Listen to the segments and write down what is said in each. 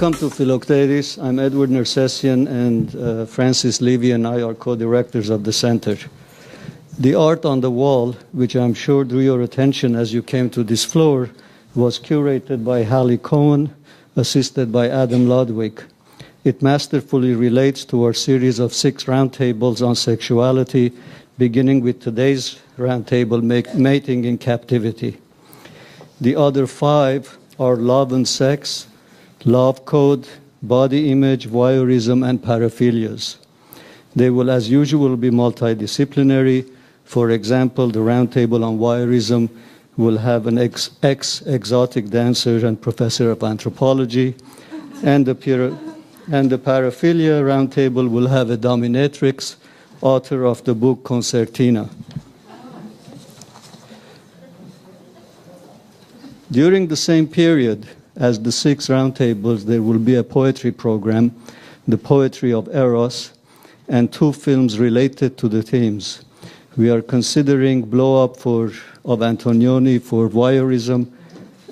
Welcome to Philoctetes. I'm Edward Nersessian, and Francis Levy and I are co-directors of the center. The art on the wall, which I'm sure drew your attention as you came to this floor, was curated by Hallie Cohen, assisted by Adam Ludwig. It masterfully relates to our series of 6 roundtables on sexuality, beginning with today's roundtable, Mating in Captivity. The other 5 are Love and Sex, Love Code, Body Image, Voyeurism, and Paraphilias. They will, as usual, be multidisciplinary. For example, the roundtable on voyeurism will have an ex-exotic dancer and professor of anthropology, and the paraphilia roundtable will have a dominatrix, author of the book Concertina. During the same period as the 6 roundtables, there will be a poetry program, The Poetry of Eros, and 2 films related to the themes. We are considering Blow Up of Antonioni for voyeurism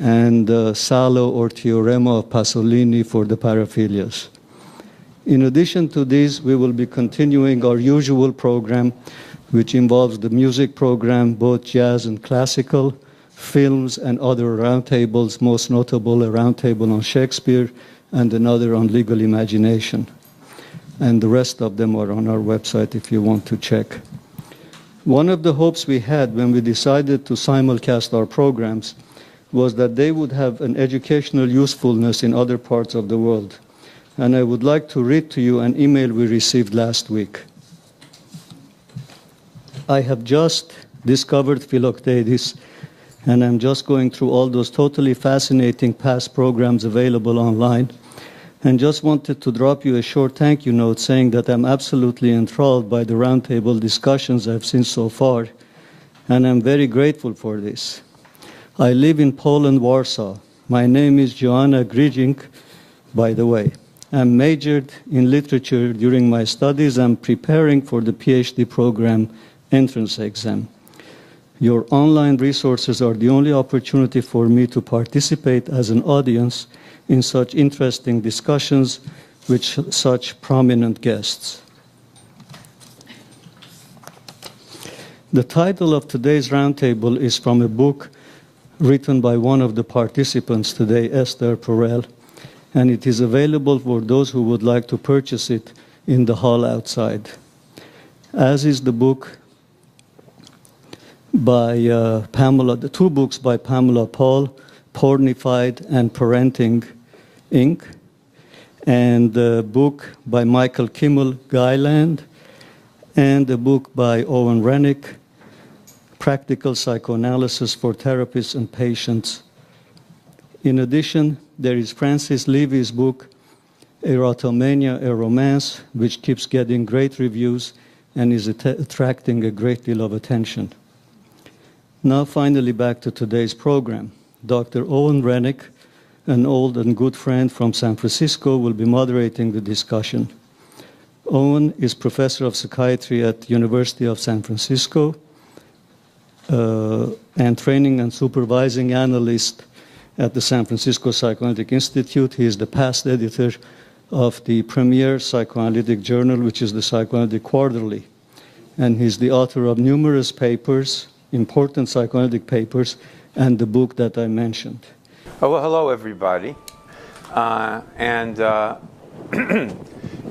and Salo or Teorema of Pasolini for the paraphilias. In addition to these, we will be continuing our usual program, which involves the music program, both jazz and classical, films and other roundtables, most notable a roundtable on Shakespeare and another on legal imagination. And the rest of them are on our website if you want to check. One of the hopes we had when we decided to simulcast our programs was that they would have an educational usefulness in other parts of the world. And I would like to read to you an email we received last week. I have just discovered Philoctetes, and I'm just going through all those totally fascinating past programs available online, and just wanted to drop you a short thank you note saying that I'm absolutely enthralled by the roundtable discussions I've seen so far, and I'm very grateful for this. I live in Poland, Warsaw. My name is Joanna Grijink, by the way. I'm majored in literature during my studies. I'm preparing for the PhD program entrance exam. Your online resources are the only opportunity for me to participate as an audience in such interesting discussions with such prominent guests. The title of today's roundtable is from a book written by one of the participants today, Esther Perel, and it is available for those who would like to purchase it in the hall outside. As is the book by Pamela, the 2 books by Pamela Paul, Pornified and Parenting, Inc., and the book by Michael Kimmel, Guyland, and the book by Owen Renik, Practical Psychoanalysis for Therapists and Patients. In addition, there is Francis Levy's book, Erotomania, a Romance, which keeps getting great reviews and is attracting a great deal of attention. Now, finally, back to today's program. Dr. Owen Renik, an old and good friend from San Francisco, will be moderating the discussion. Owen is professor of psychiatry at University of San Francisco and training and supervising analyst at the San Francisco Psychoanalytic Institute. He is the past editor of the premier psychoanalytic journal, which is the Psychoanalytic Quarterly. And he's the author of numerous papers, important psychoanalytic papers, and the book that I mentioned. Oh, well, hello, everybody.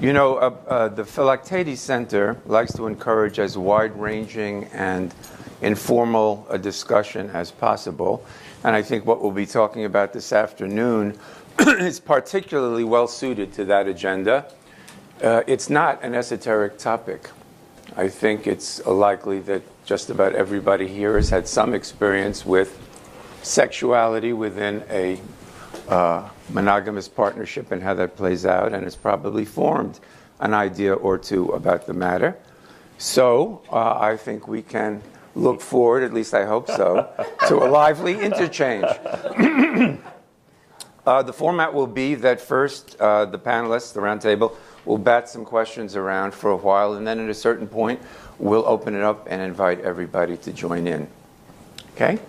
You know, the Philoctetes Center likes to encourage as wide-ranging and informal a discussion as possible. And I think what we'll be talking about this afternoon is particularly well-suited to that agenda. It's not an esoteric topic. I think it's likely that just about everybody here has had some experience with sexuality within a monogamous partnership and how that plays out, and has probably formed an idea or two about the matter. So I think we can look forward, at least I hope so, to a lively interchange. The format will be that first the panelists, the roundtable, will bat some questions around for a while, and then at a certain point we'll open it up and invite everybody to join in. Okay?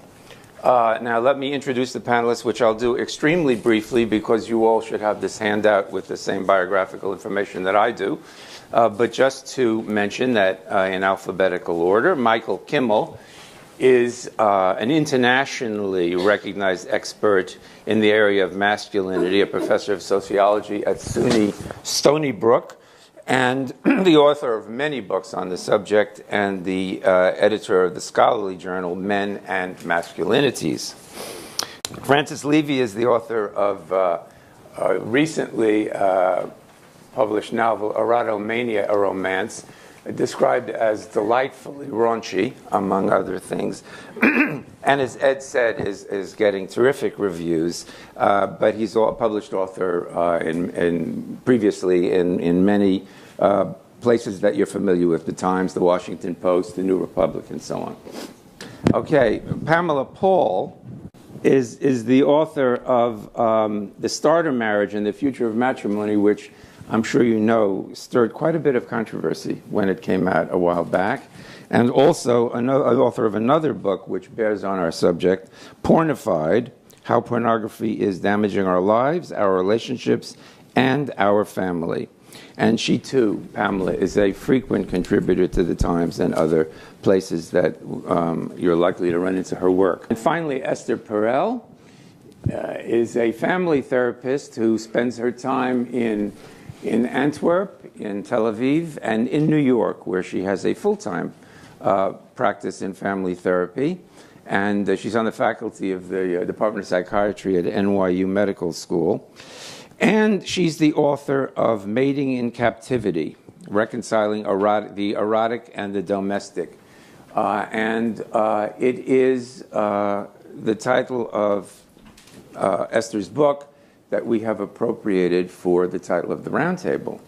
Now, let me introduce the panelists, which I'll do extremely briefly because you all should have this handout with the same biographical information that I do. But just to mention that in alphabetical order, Michael Kimmel is an internationally recognized expert in the area of masculinity, a professor of sociology at SUNY Stony Brook, and the author of many books on the subject, and the editor of the scholarly journal Men and Masculinities. Francis Levy is the author of a recently published novel, Erotomania, a Romance, described as delightfully raunchy, among other things. And as Ed said, is getting terrific reviews. But he's a published author previously in many places that you're familiar with, the Times, the Washington Post, the New Republic, and so on. Okay, Pamela Paul is the author of The Starter Marriage and the Future of Matrimony, which I'm sure you know stirred quite a bit of controversy when it came out a while back. And also author of another book which bears on our subject, Pornified, How Pornography is Damaging Our Lives, Our Relationships, and Our Family. And she, too, Pamela, is a frequent contributor to the Times and other places that you're likely to run into her work. And finally, Esther Perel is a family therapist who spends her time in Antwerp, in Tel Aviv, and in New York, where she has a full-time practice in family therapy. And she's on the faculty of the Department of Psychiatry at NYU Medical School. And she's the author of Mating in Captivity, Reconciling the Erotic and the Domestic. And it is the title of Esther's book that we have appropriated for the title of the Roundtable.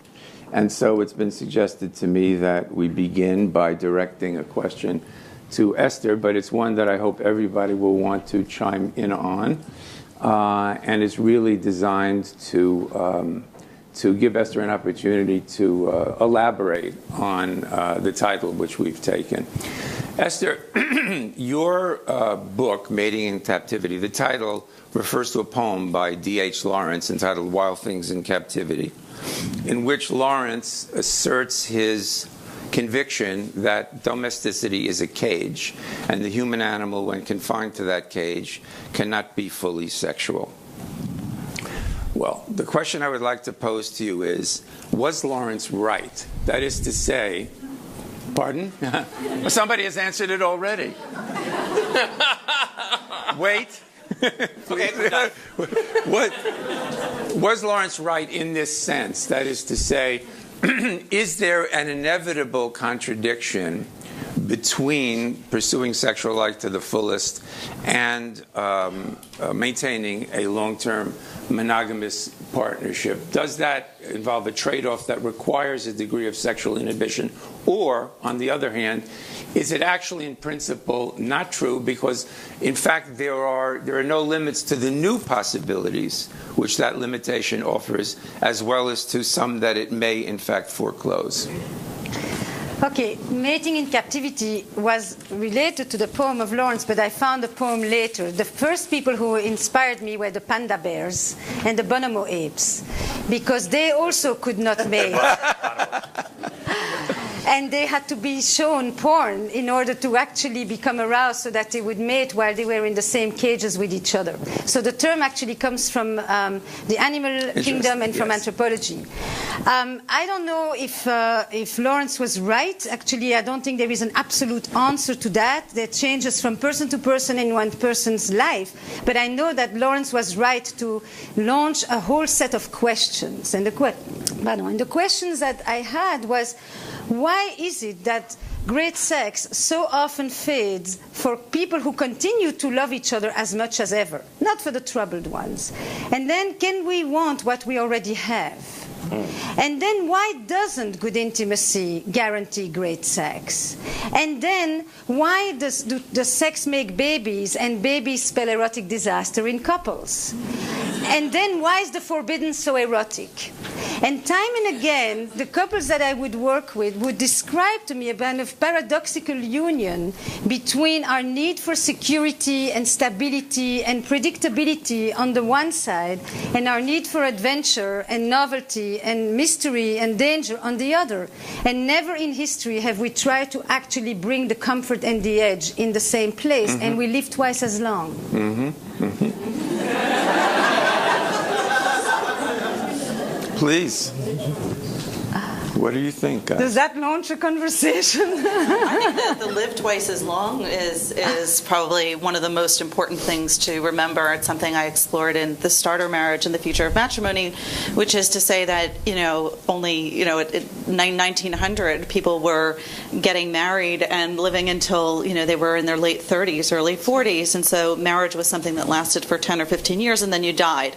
And so it's been suggested to me that we begin by directing a question to Esther, but it's one that I hope everybody will want to chime in on. And it's really designed to give Esther an opportunity to elaborate on the title which we've taken. Esther, your book, Mating in Captivity, the title refers to a poem by D.H. Lawrence entitled Wild Things in Captivity, in which Lawrence asserts his conviction that domesticity is a cage, and the human animal, when confined to that cage, cannot be fully sexual. Well, the question I would like to pose to you is, was Lawrence right? That is to say, pardon? Well, somebody has answered it already. Wait. Okay, what was Lawrence right in this sense? That is to say, is there an inevitable contradiction between pursuing sexual life to the fullest and maintaining a long-term monogamous partnership? Does that involve a trade-off that requires a degree of sexual inhibition? Or, on the other hand, is it actually in principle not true because, in fact, there are no limits to the new possibilities which that limitation offers, as well as to some that it may, in fact, foreclose? Okay, Mating in Captivity was related to the poem of Lawrence, but I found the poem later. The first people who inspired me were the panda bears and the bonobo apes, because they also could not mate. And they had to be shown porn in order to actually become aroused so that they would mate while they were in the same cages with each other. So the term actually comes from the animal kingdom and from anthropology. I don't know if Lawrence was right. Actually, I don't think there is an absolute answer to that. That changes from person to person in one person's life. But I know that Lawrence was right to launch a whole set of questions. And the questions that I had was, why is it that great sex so often fades for people who continue to love each other as much as ever, not for the troubled ones? And then, can we want what we already have? And then, why doesn't good intimacy guarantee great sex? And then, why does sex make babies and babies spell erotic disaster in couples? And then why is the forbidden so erotic? And time and again, the couples that I would work with would describe to me a kind of paradoxical union between our need for security and stability and predictability on the one side, and our need for adventure and novelty and mystery and danger on the other. And never in history have we tried to actually bring the comfort and the edge in the same place, and we live twice as long. Please. What do you think, guys? Does that launch a conversation? I think that the live twice as long is probably one of the most important things to remember. It's something I explored in The Starter Marriage and the Future of Matrimony, which is to say that, only, at 1900, people were getting married and living until, they were in their late 30s, early 40s. And so marriage was something that lasted for 10 or 15 years, and then you died.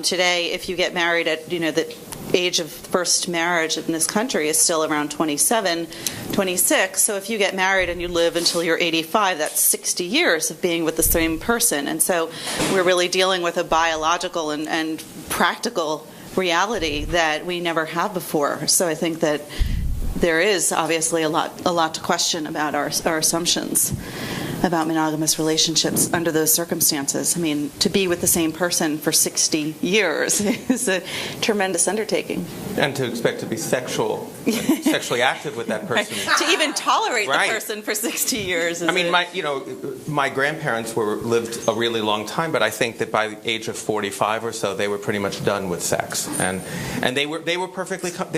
Today, if you get married at, the age of first marriage in this country is still around 27, 26. So if you get married and you live until you're 85, that's 60 years of being with the same person. And so we're really dealing with a biological and practical reality that we never have before. So I think that there is obviously a lot to question about our assumptions about monogamous relationships under those circumstances. I mean, to be with the same person for 60 years is a tremendous undertaking. And to expect to be sexually active with that person. Right. To even tolerate the person for 60 years. My grandparents lived a really long time, but I think that by the age of 45 or so, they were pretty much done with sex, and they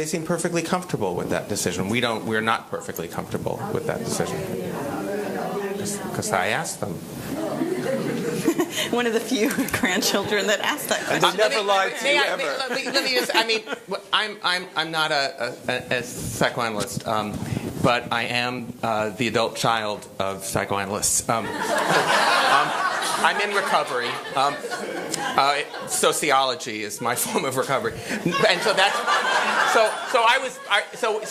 seemed perfectly comfortable with that decision. We're not perfectly comfortable with that decision. Because I asked them. One of the few grandchildren that asked that question. They never lied to you ever. Let me just. I'm not a psychoanalyst, but I am the adult child of psychoanalysts. I'm in recovery. Sociology is my form of recovery, and so that's. So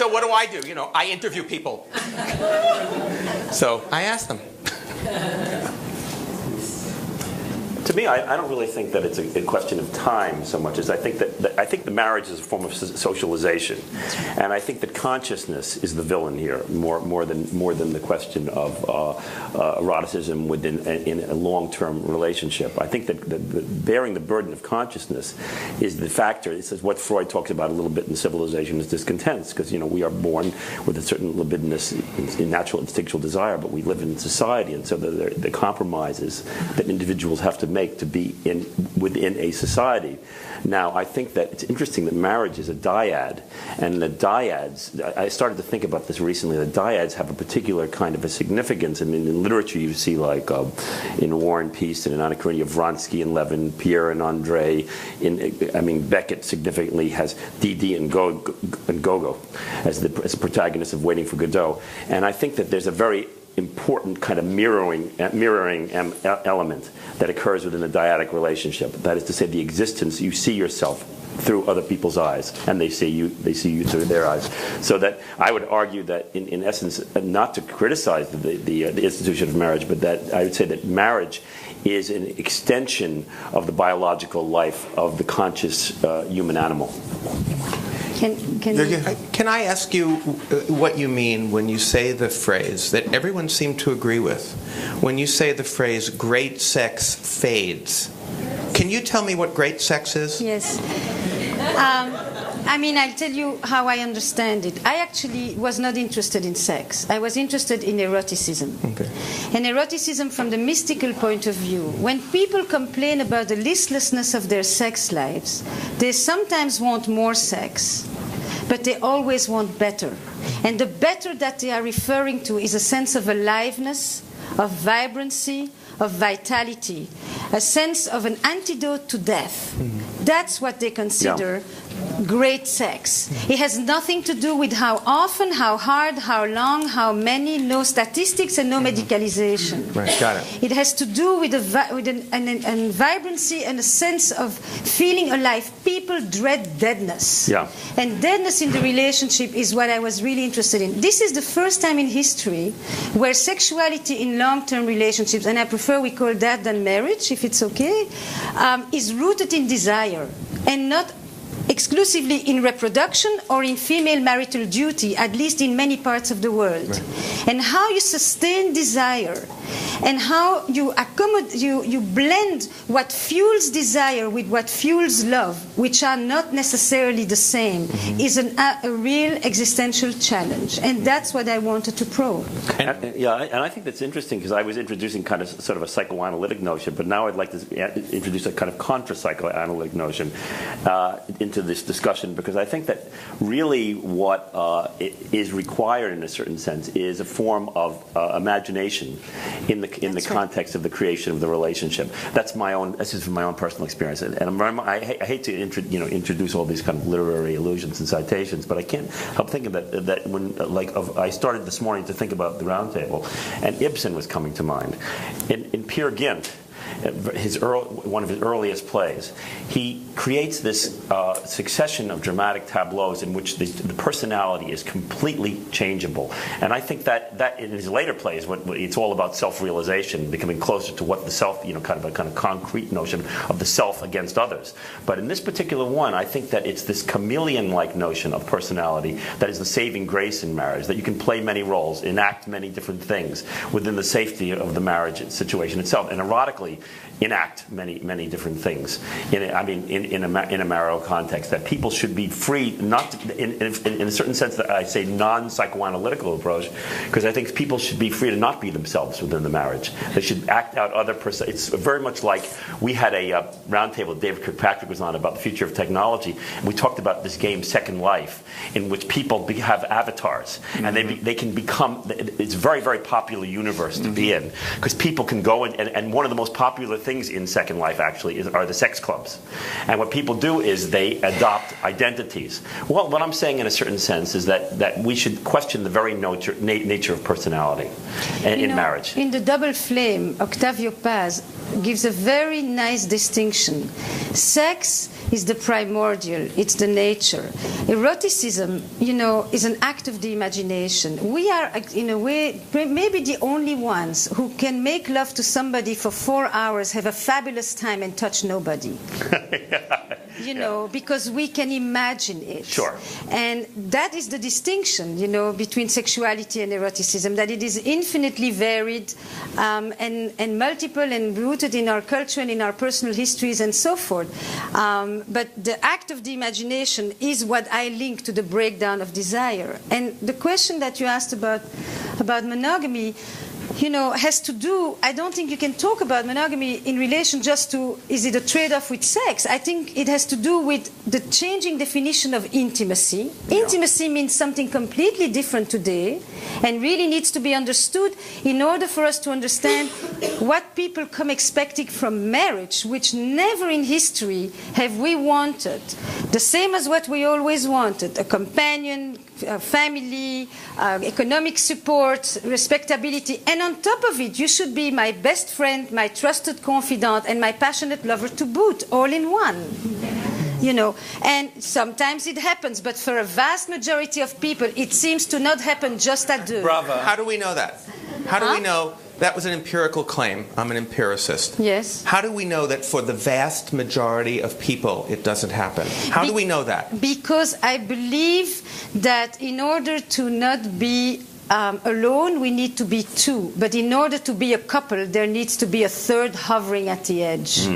what do I do? I interview people. So I asked them. To me, I don't really think that it's a question of time so much as I think that the marriage is a form of socialization, and I think that consciousness is the villain here more than the question of eroticism in a long-term relationship. I think that bearing the burden of consciousness is the factor. This is what Freud talks about a little bit in Civilization is Discontents, because we are born with a certain libidinous, natural instinctual desire, but we live in society, and so the compromises that individuals have to make to be within a society. Now, I think that it's interesting that marriage is a dyad, and the dyads, I started to think about this recently, the dyads have a particular kind of a significance. I mean, in literature you see like in War and Peace and in Anna Karenina, Vronsky and Levin, Pierre and Andre. Beckett significantly has Didi and Gogo as the protagonist of Waiting for Godot. And I think that there's a very important kind of mirroring element that occurs within a dyadic relationship. That is to say, the existence, you see yourself through other people's eyes, and they see you through their eyes. So that I would argue that, in essence, not to criticize the institution of marriage, but that I would say that marriage is an extension of the biological life of the conscious human animal. Can I ask you what you mean when you say the phrase that everyone seemed to agree with? When you say the phrase, great sex fades. Can you tell me what great sex is? Yes. I'll tell you how I understand it. I actually was not interested in sex. I was interested in eroticism. Okay. And eroticism from the mystical point of view. When people complain about the listlessness of their sex lives, they sometimes want more sex, but they always want better. And the better that they are referring to is a sense of aliveness, of vibrancy, of vitality, a sense of an antidote to death. That's what they consider great sex. It has nothing to do with how often, how hard, how long, how many, no statistics and no medicalization. Right, got it. It has to do with a vibrancy and a sense of feeling alive. People dread deadness. Yeah. And deadness in the relationship is what I was really interested in. This is the first time in history where sexuality in long-term relationships, and I prefer we call that than marriage, if it's okay, is rooted in desire and not exclusively in reproduction or in female marital duty, at least in many parts of the world. Right. And how you sustain desire and how you you blend what fuels desire with what fuels love, which are not necessarily the same, is a real existential challenge. And that's what I wanted to probe. And I think that's interesting because I was introducing kind of sort of a psychoanalytic notion, but now I'd like to introduce a kind of contra-psychoanalytic notion into this discussion, because I think that really what is required in a certain sense is a form of imagination in the context of the creation of the relationship. This is from my own personal experience, and I hate to introduce all these kind of literary allusions and citations, but I can't help thinking that when I started this morning to think about the Roundtable, and Ibsen was coming to mind. In Peer Gynt, one of his earliest plays, he creates this succession of dramatic tableaus in which the personality is completely changeable. And I think that in his later plays, it's all about self-realization, becoming closer to what the self, kind of concrete notion of the self against others. But in this particular one, I think that it's this chameleon-like notion of personality that is the saving grace in marriage, that you can play many roles, enact many different things within the safety of the marriage situation itself, and erotically enact many different things in a marital context, that people should be free, not to, in a certain sense that I say non-psychoanalytical approach, because I think people should be free to not be themselves within the marriage. They should act out other it's very much like we had a roundtable David Kirkpatrick was on about the future of technology, and we talked about this game Second Life, in which people have avatars, and they can become, it's a very, very popular universe to be in, because people can go and one of the most popular things in Second Life actually are the sex clubs. And what people do is they adopt identities. Well, what I'm saying in a certain sense is that we should question the very nature of personality in marriage. In The Double Flame, Octavio Paz gives a very nice distinction. Sex is the primordial, it's the nature. Eroticism, is an act of the imagination. We are, in a way, maybe the only ones who can make love to somebody for 4 hours, have a fabulous time, and touch nobody. Because we can imagine it. Sure. And that is the distinction, between sexuality and eroticism, that it is infinitely varied and multiple and rooted in our culture and in our personal histories and so forth. But the act of the imagination is what I link to the breakdown of desire. And the question that you asked about monogamy, has to do, I don't think you can talk about monogamy in relation just to, is it a trade-off with sex? I think it has to do with the changing definition of intimacy. Yeah. Intimacy means something completely different today and really needs to be understood in order for us to understand what people come expecting from marriage, which never in history have we wanted. The same as what we always wanted, a companion, a family, economic support, respectability, and on top of it, you should be my best friend, my trusted confidant, and my passionate lover to boot, all in one. And sometimes it happens, but for a vast majority of people, it seems to not happen just at the... Bravo. How do we know that? How do we know? That was an empirical claim. I'm an empiricist. Yes. How do we know that for the vast majority of people it doesn't happen? How do we know that? Because I believe that in order to not be alone, we need to be two. But in order to be a couple, there needs to be a third hovering at the edge.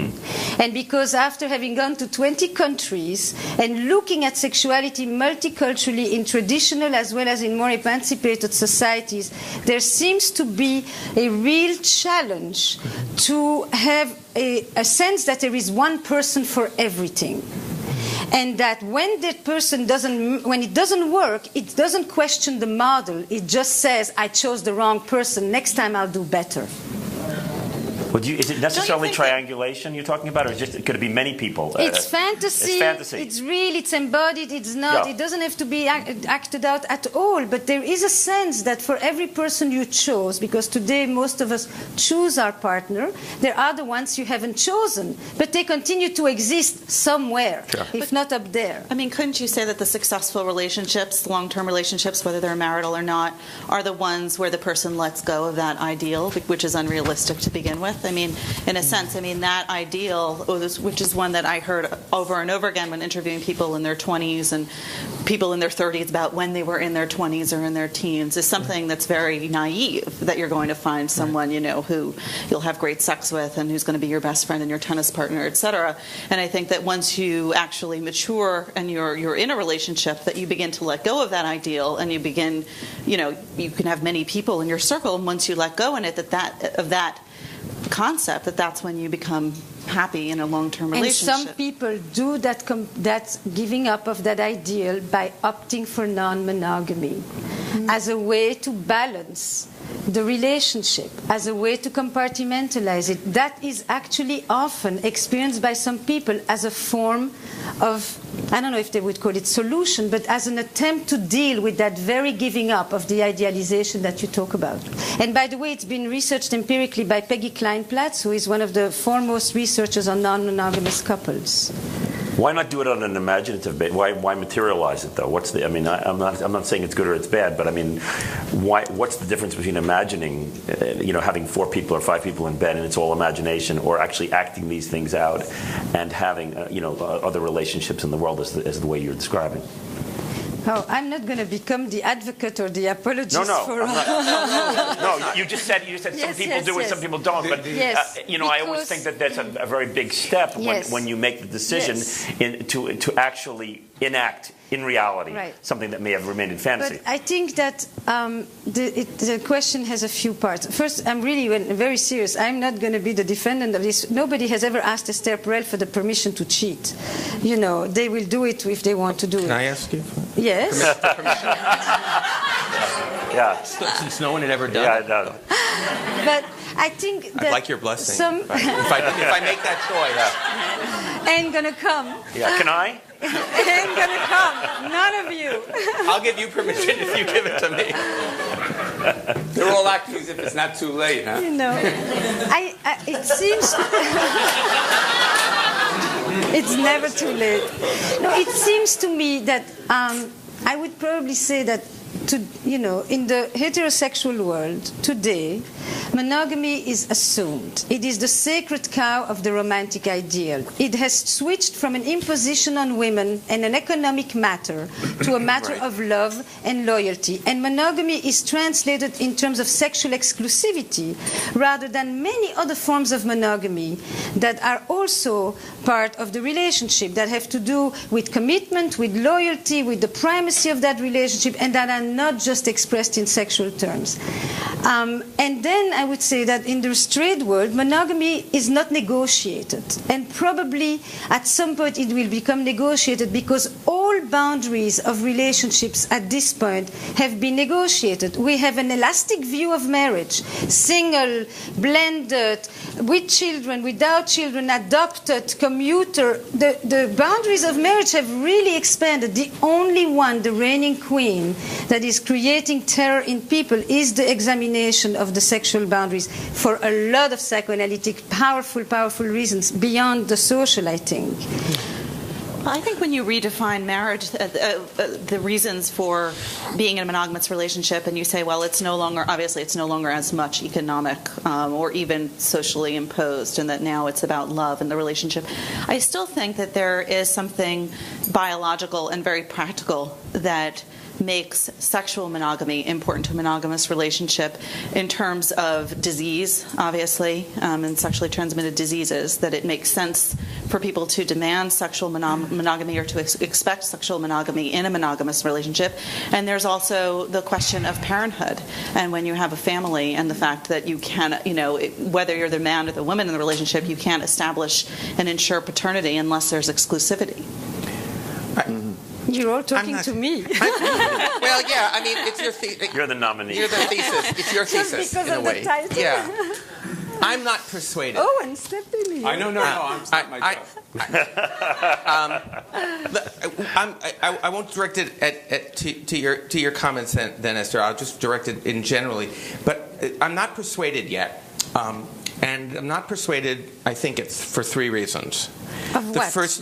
And because after having gone to 20 countries and looking at sexuality multiculturally in traditional as well as in more emancipated societies, there seems to be a real challenge to have a sense that there is one person for everything. And that when that person when it doesn't work, it doesn't question the model. It just says, I chose the wrong person. Next time I'll do better. Well, is it necessarily think that- triangulation you're talking about, or could it be many people? It's fantasy. It's fantasy. It's real. It's embodied. It's not. Yeah. It doesn't have to be acted out at all. But there is a sense that for every person you chose, because today most of us choose our partner, there are the ones you haven't chosen, but they continue to exist somewhere, if not up there. I mean, couldn't you say that the successful relationships, long-term relationships, whether they're marital or not, are the ones where the person lets go of that ideal, which is unrealistic to begin with? I mean, in a sense, I mean, that ideal, which is one that I heard over and over again when interviewing people in their 20s and people in their 30s about when they were in their 20s or in their teens, is something that's very naive, that you're going to find someone, you know, who you'll have great sex with and who's going to be your best friend and your tennis partner, etc. And I think that once you actually mature and you're in a relationship, that you begin to let go of that ideal, and you begin, you know, you can have many people in your circle, and once you let go in it, of that concept, that's when you become happy in a long-term relationship. And some people do that giving up of that ideal by opting for non-monogamy as a way to balance the relationship, as a way to compartmentalize it. That is actually often experienced by some people as a form of, I don't know if they would call it solution, but as an attempt to deal with that very giving up of the idealization that you talk about. And by the way, it's been researched empirically by Peggy Klein-Platz, who is one of the foremost researchers on non-monogamous couples. Why not do it on an imaginative basis? Why materialize it, though? What's the? I mean, I'm not saying it's good or it's bad, but I mean, what's the difference between imagining, having 4 people or 5 people in bed and it's all imagination, or actually acting these things out and having, other relationships in the world as the way you're describing? Oh, I'm not going to become the advocate or the apologist for. No, you just said some people do it, some people don't. But I always think that that's a very big step when you make the decision to actually enact in reality something that may have remained in fantasy. But I think that the question has a few parts. First, I'm really very serious. I'm not going to be the defendant of this. Nobody has ever asked Esther Perel for the permission to cheat. They will do it if they want to do it. Can I ask you? Yes. Yeah. Since no one had ever done it. Yeah, no. But I think that I'd like your blessing. If I make that choice. Ain't gonna come. Yeah. Can I? Ain't gonna come. None of you. I'll give you permission if you give it to me. They're all acting as if it's not too late, huh? It seems it's never too late. No, it seems to me that I would probably say that in the heterosexual world today, monogamy is assumed. It is the sacred cow of the romantic ideal. It has switched from an imposition on women and an economic matter to a matter of love and loyalty. And monogamy is translated in terms of sexual exclusivity rather than many other forms of monogamy that are also part of the relationship, that have to do with commitment, with loyalty, with the primacy of that relationship, and that are not just expressed in sexual terms. And then I would say that in the straight world, monogamy is not negotiated. And probably at some point it will become negotiated, because all boundaries of relationships at this point have been negotiated. We have an elastic view of marriage: single, blended, with children, without children, adopted, commuter. The boundaries of marriage have really expanded. The only one, the reigning queen, that is creating terror in people is the examination of the sexual boundaries, for a lot of psychoanalytic, powerful reasons beyond the social, I think. I think when you redefine marriage, the reasons for being in a monogamous relationship, and you say, well, it's no longer as much economic or even socially imposed, and that now it's about love and the relationship. I still think that there is something biological and very practical that makes sexual monogamy important to a monogamous relationship in terms of disease, obviously, and sexually transmitted diseases, that it makes sense for people to demand sexual monogamy or to expect sexual monogamy in a monogamous relationship. And there's also the question of parenthood, and when you have a family, and the fact that you can't, whether you're the man or the woman in the relationship, you can't establish and ensure paternity unless there's exclusivity. You're all talking to me. Well, yeah, I mean, it's your thesis. You're the nominee. You're the thesis. It's your thesis, because in a of way. the title. Yeah. I'm not persuaded. Owen, step in here. I know, no, it's not my job. I won't direct it to your comments then, Esther. I'll just direct it in generally. But I'm not persuaded yet. And I'm not persuaded, I think it's for three reasons. Of the what? First,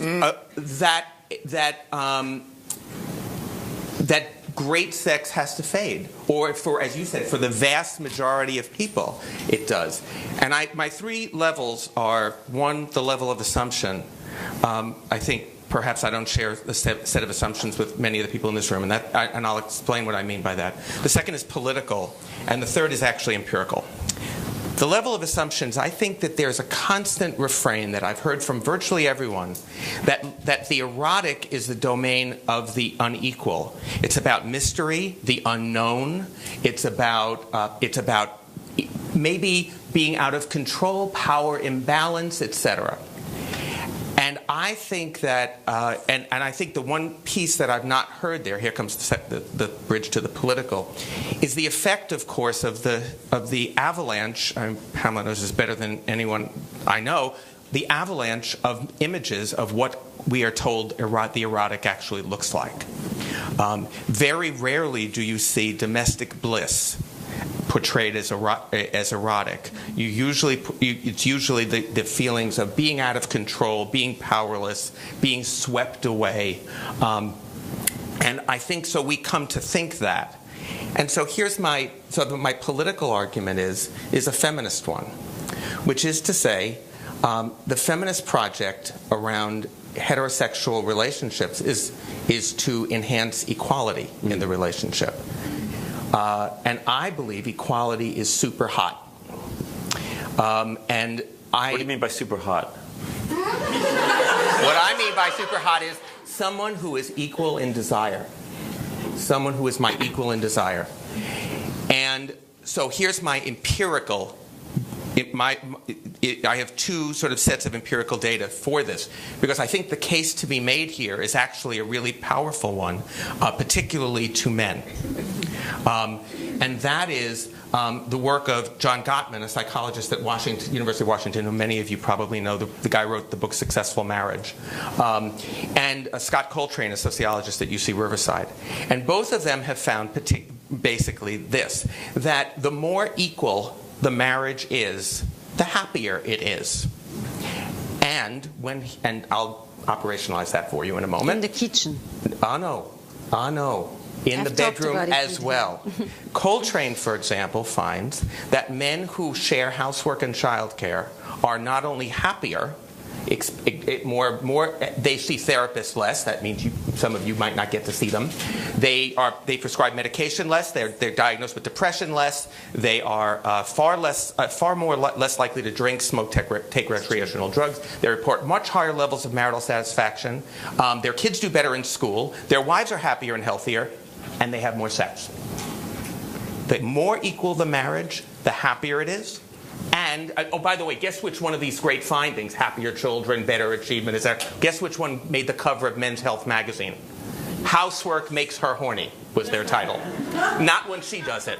that great sex has to fade, or for, as you said, for the vast majority of people, it does. And my three levels are: one, the level of assumption. I think perhaps I don't share the set of assumptions with many of the people in this room, and I'll explain what I mean by that. The second is political, and the third is actually empirical. The level of assumptions, I think that there's a constant refrain that I've heard from virtually everyone, that the erotic is the domain of the unequal. It's about mystery, the unknown. It's about maybe being out of control, power imbalance, etc. And I think that, and I think the one piece that I've not heard there, here comes the bridge to the political, is the effect, of course, of the avalanche. Pamela knows this better than anyone I know. The avalanche of images of what we are told the erotic actually looks like. Very rarely do you see domestic bliss portrayed as erotic. It's usually the feelings of being out of control, being powerless, being swept away. And I think so we come to think that. And so here's my political argument is a feminist one, which is to say the feminist project around heterosexual relationships is to enhance equality in the relationship. And I believe equality is super hot. What do you mean by super hot? What I mean by super hot is someone who is equal in desire. Someone who is my equal in desire. And so here's my empirical. I have two sort of sets of empirical data for this, because I think the case to be made here is actually a really powerful one, particularly to men. And that is the work of John Gottman, a psychologist at University of Washington, who many of you probably know. The guy wrote the book Successful Marriage. And Scott Coltrane, a sociologist at UC Riverside. And both of them have found basically this, that the more equal the marriage is, the happier it is. And I'll operationalize that for you in a moment. In the kitchen. Oh no. In the bedroom as well. Coltrane, for example, finds that men who share housework and childcare are not only happier, they see therapists less. That means some of you might not get to see them. They prescribe medication less. They're diagnosed with depression less. They are far less likely to drink, smoke, take recreational drugs. They report much higher levels of marital satisfaction. Their kids do better in school. Their wives are happier and healthier, and they have more sex. The more equal the marriage, the happier it is. And, oh, by the way, guess which one of these great findings, happier children, better achievement, guess which one made the cover of Men's Health magazine? Housework Makes Her Horny was their title. Not when she does it.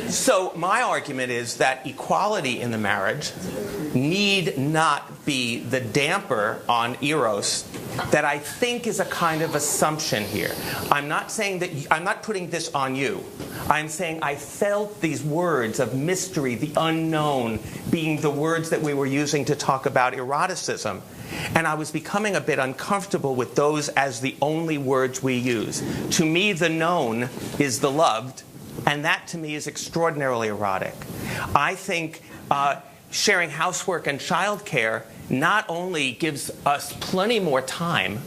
So my argument is that equality in the marriage need not be the damper on eros that I think is a kind of assumption here. I'm not saying that I'm not putting this on you. I'm saying I felt these words of mystery, the unknown, being the words that we were using to talk about eroticism. And I was becoming a bit uncomfortable with those as the only words we use. To me, the known is the loved, and that to me is extraordinarily erotic. I think sharing housework and childcare not only gives us plenty more time,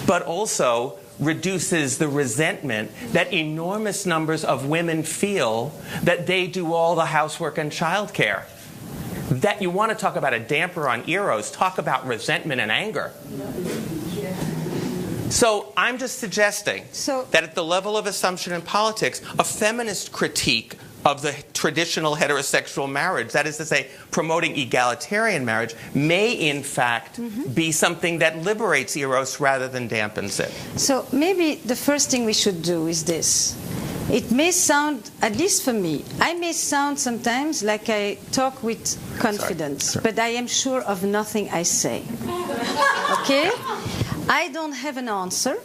but also reduces the resentment that enormous numbers of women feel that they do all the housework and childcare. That you want to talk about a damper on eros, talk about resentment and anger. So I'm just suggesting that at the level of assumption in politics, a feminist critique of the traditional heterosexual marriage, that is to say, promoting egalitarian marriage, may in fact be something that liberates eros rather than dampens it. So maybe the first thing we should do is this. it may sound, at least for me, I may sound sometimes like I talk with confidence, but I am sure of nothing I say. Okay? I don't have an answer.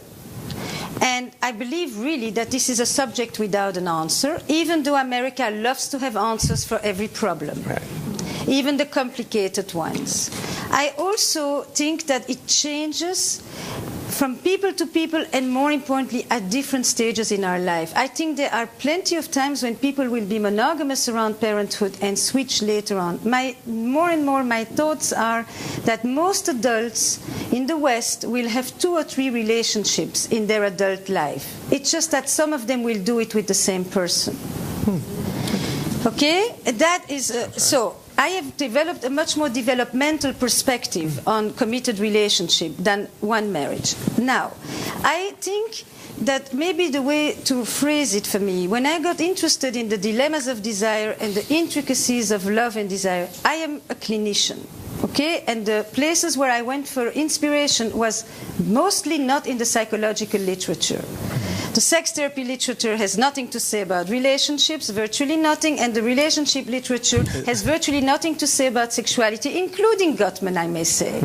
And I believe really that this is a subject without an answer, even though America loves to have answers for every problem, even the complicated ones. I also think that it changes from people to people, and more importantly, at different stages in our life. I think there are plenty of times when people will be monogamous around parenthood and switch later on. More and more, my thoughts are that most adults in the West will have 2 or 3 relationships in their adult life. It's just that some of them will do it with the same person. Okay? That is so. I have developed a much more developmental perspective on committed relationship than one marriage. Now, I think that maybe the way to phrase it for me, when I got interested in the dilemmas of desire and the intricacies of love and desire, I am a clinician. Okay, and the places where I went for inspiration was mostly not in the psychological literature. The sex therapy literature has nothing to say about relationships, virtually nothing, and the relationship literature has virtually nothing to say about sexuality, including Gottman, I may say,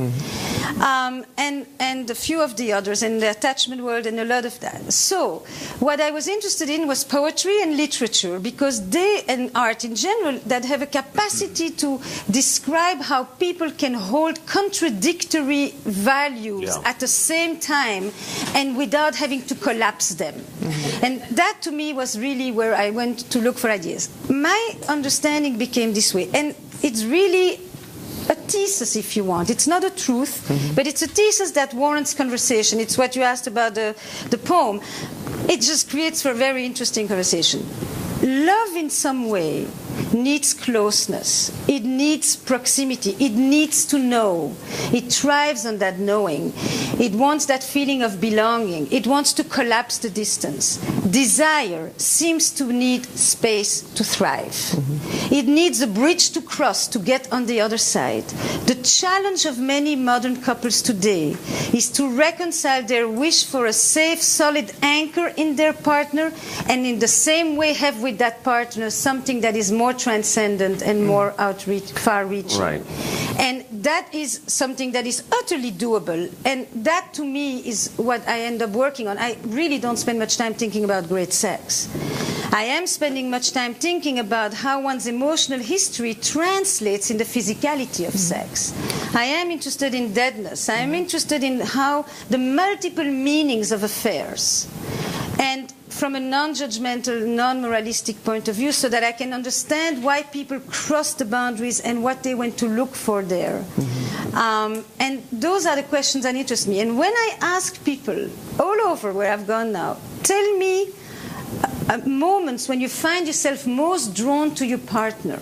and a few of the others, and the attachment world, and a lot of that. So, what I was interested in was poetry and literature, because they, and art in general, that have a capacity to describe how people can hold contradictory values at the same time and without having to collapse them. And that to me was really where I went to look for ideas. My understanding became this way, and it's really a thesis, if you want. It's not a truth, but it's a thesis that warrants conversation. It's what you asked about the poem. It just creates for a very interesting conversation. Love in some way needs closeness. It needs proximity. It needs to know. It thrives on that knowing. It wants that feeling of belonging. It wants to collapse the distance. Desire seems to need space to thrive. It needs a bridge to cross to get on the other side. The challenge of many modern couples today is to reconcile their wish for a safe, solid anchor in their partner, and in the same way have with that partner something that is more transcendent and more far-reaching. Right. And that is something that is utterly doable. And that, to me, is what I end up working on. I really don't spend much time thinking about great sex. I am spending much time thinking about how one's emotional history translates in the physicality of sex. I am interested in deadness. I am interested in how the multiple meanings of affairs, and from a non-judgmental, non-moralistic point of view, so that I can understand why people cross the boundaries and what they went to look for there. And those are the questions that interest me. And when I ask people all over where I've gone now, tell me moments when you find yourself most drawn to your partner,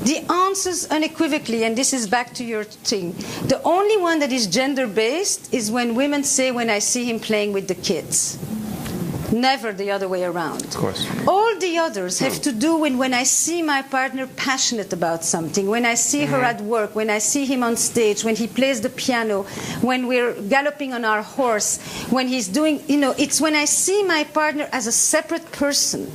the answers unequivocally, and this is back to your thing, the only one that is gender-based is when women say, when I see him playing with the kids. Never the other way around. Of course. All the others have to do with when I see my partner passionate about something, when I see her at work, when I see him on stage, when he plays the piano, when we're galloping on our horse, when he's doing, it's when I see my partner as a separate person.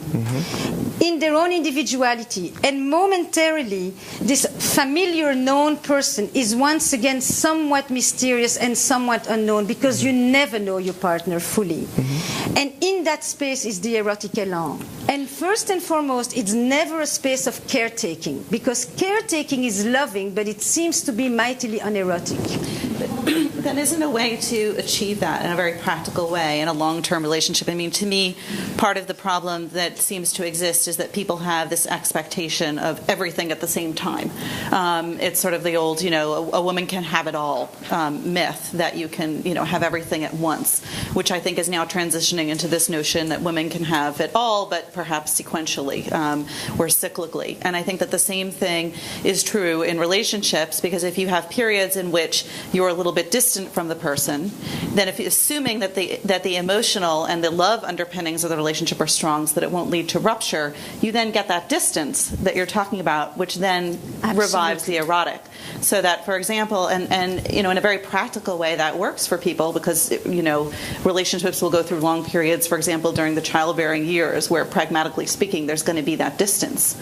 In their own individuality, and momentarily this familiar known person is once again somewhat mysterious and somewhat unknown, because you never know your partner fully. And in that space is the erotic élan. And first and foremost, it's never a space of caretaking, because caretaking is loving, but it seems to be mightily unerotic. That isn't a way to achieve that in a very practical way in a long-term relationship. I mean, to me, part of the problem that seems to exist is that people have this expectation of everything at the same time. It's sort of the old, a woman can have it all myth, that you can, have everything at once, which I think is now transitioning into this notion that women can have it all, but perhaps sequentially or cyclically. And I think that the same thing is true in relationships, because if you have periods in which you're a little bit distant from the person, then if you're assuming that the emotional and the love underpinnings of the relationship are strong, so that it won't lead to rupture, you then get that distance that you're talking about, which then revives the erotic. So that, for example, and in a very practical way, that works for people because relationships will go through long periods, for example, during the childbearing years, where pragmatically speaking, there's going to be that distance.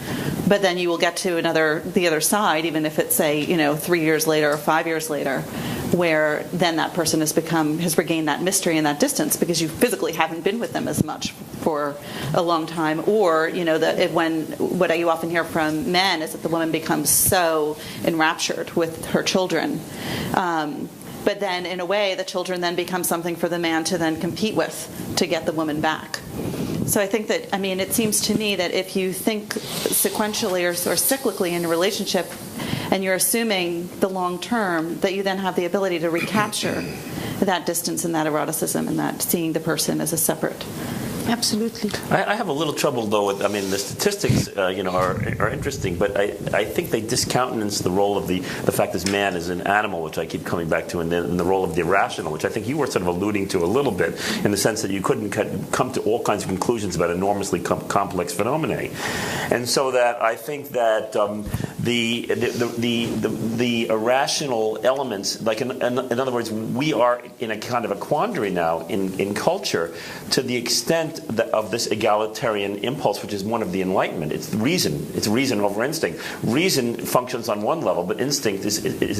But then you will get to the other side, even if it's, say, 3 years later or 5 years later, where then that person has regained that mystery and that distance because you physically haven't been with them as much for a long time. Or, what you often hear from men is that the woman becomes so enraptured with her children. But then, in a way, the children then become something for the man to then compete with to get the woman back. So I think that, it seems to me that if you think sequentially or cyclically in a relationship and you're assuming the long term, that you then have the ability to recapture that distance and that eroticism and that seeing the person as a separate. Absolutely. I have a little trouble, though, with, the statistics, are interesting, but I think they discountenance the role of the fact that man is an animal, which I keep coming back to, and the role of the irrational, which I think you were sort of alluding to a little bit, in the sense that you couldn't come to all kinds of conclusions about enormously complex phenomena. And so that I think that the irrational elements, like in other words, we are in a kind of a quandary now in culture to the extent of this egalitarian impulse, which is one of the Enlightenment. It's reason. It's reason over instinct. Reason functions on one level, but instinct is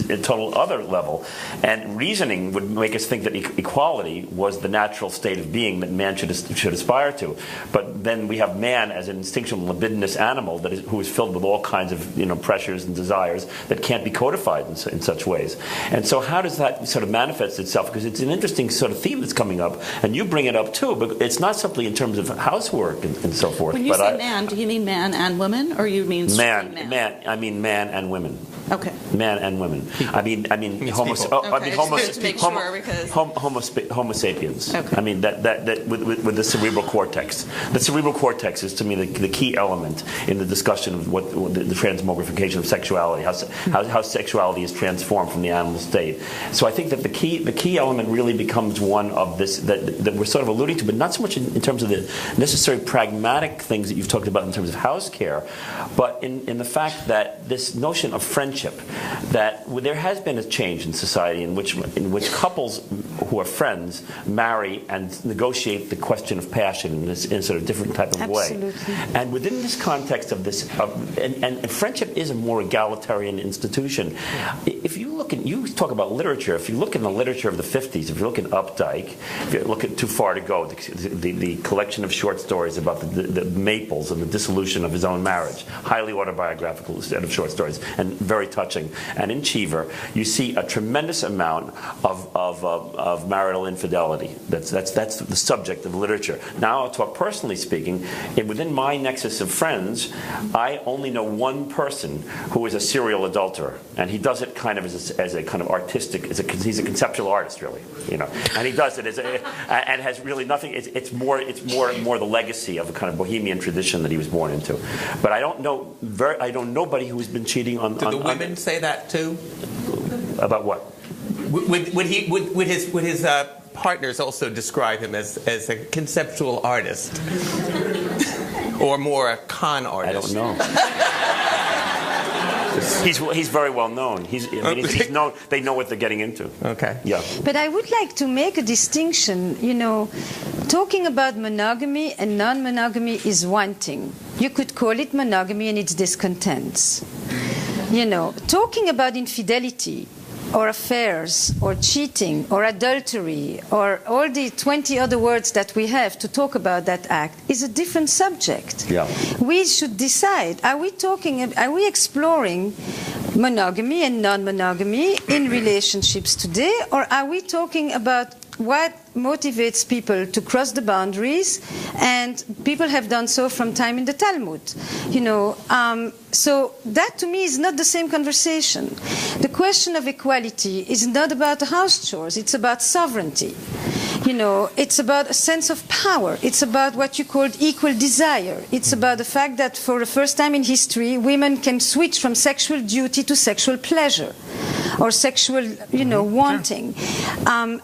a total other level. And reasoning would make us think that equality was the natural state of being that man should aspire to. But then we have man as an instinctual, libidinous animal who is filled with all kinds of pressures and desires that can't be codified in such ways. And so how does that sort of manifest itself? Because it's an interesting sort of theme that's coming up, and you bring it up too, but it's not simply in terms of housework and so forth. When you say man, do you mean man and woman, or you mean man? I mean man and women. Okay. Man and women. I mean homo sapiens. Okay. I mean that with the cerebral cortex. The cerebral cortex is to me the key element in the discussion of what the transmogrification of sexuality, how sexuality is transformed from the animal state. So I think that the key element really becomes one of this that we're sort of alluding to, but not so much in terms of the necessary pragmatic things that you've talked about in terms of house care, but in the fact that this notion of friendship, that there has been a change in society in which couples who are friends marry and negotiate the question of passion in a sort of different type of Absolutely. way. And within this context of this, and friendship is a more egalitarian institution. If you talk about literature, if you look in the literature of the 50s, if you look at Updike, if you look at Too Far to Go, the collection of short stories about the Maples and the dissolution of his own marriage, highly autobiographical set of short stories, and very touching. And in Cheever, you see a tremendous amount of marital infidelity. That's the subject of literature. Now I'll talk personally speaking. Within my nexus of friends, I only know one person who is a serial adulterer, and he does it kind of as a kind of artistic. He's a conceptual artist, really, and he does it and has really nothing. It's more the legacy of a kind of bohemian tradition that he was born into. But I don't know nobody who's been cheating on. Do the women say that too? About what? Would his partners also describe him as a conceptual artist, or more a con artist? I don't know. He's very well known. He's known. They know what they're getting into. Okay. Yeah. But I would like to make a distinction. Talking about monogamy and non-monogamy is one thing. You could call it monogamy and its discontents. Talking about infidelity or affairs or cheating or adultery or all the 20 other words that we have to talk about that act is a different subject. Yeah. We should decide, are we exploring monogamy and non-monogamy in relationships today, or are we talking about what motivates people to cross the boundaries, and people have done so from time in the Talmud. So that to me is not the same conversation. The question of equality is not about house chores, it's about sovereignty. It's about a sense of power. It's about what you called equal desire. It's about the fact that for the first time in history, women can switch from sexual duty to sexual pleasure or sexual, wanting.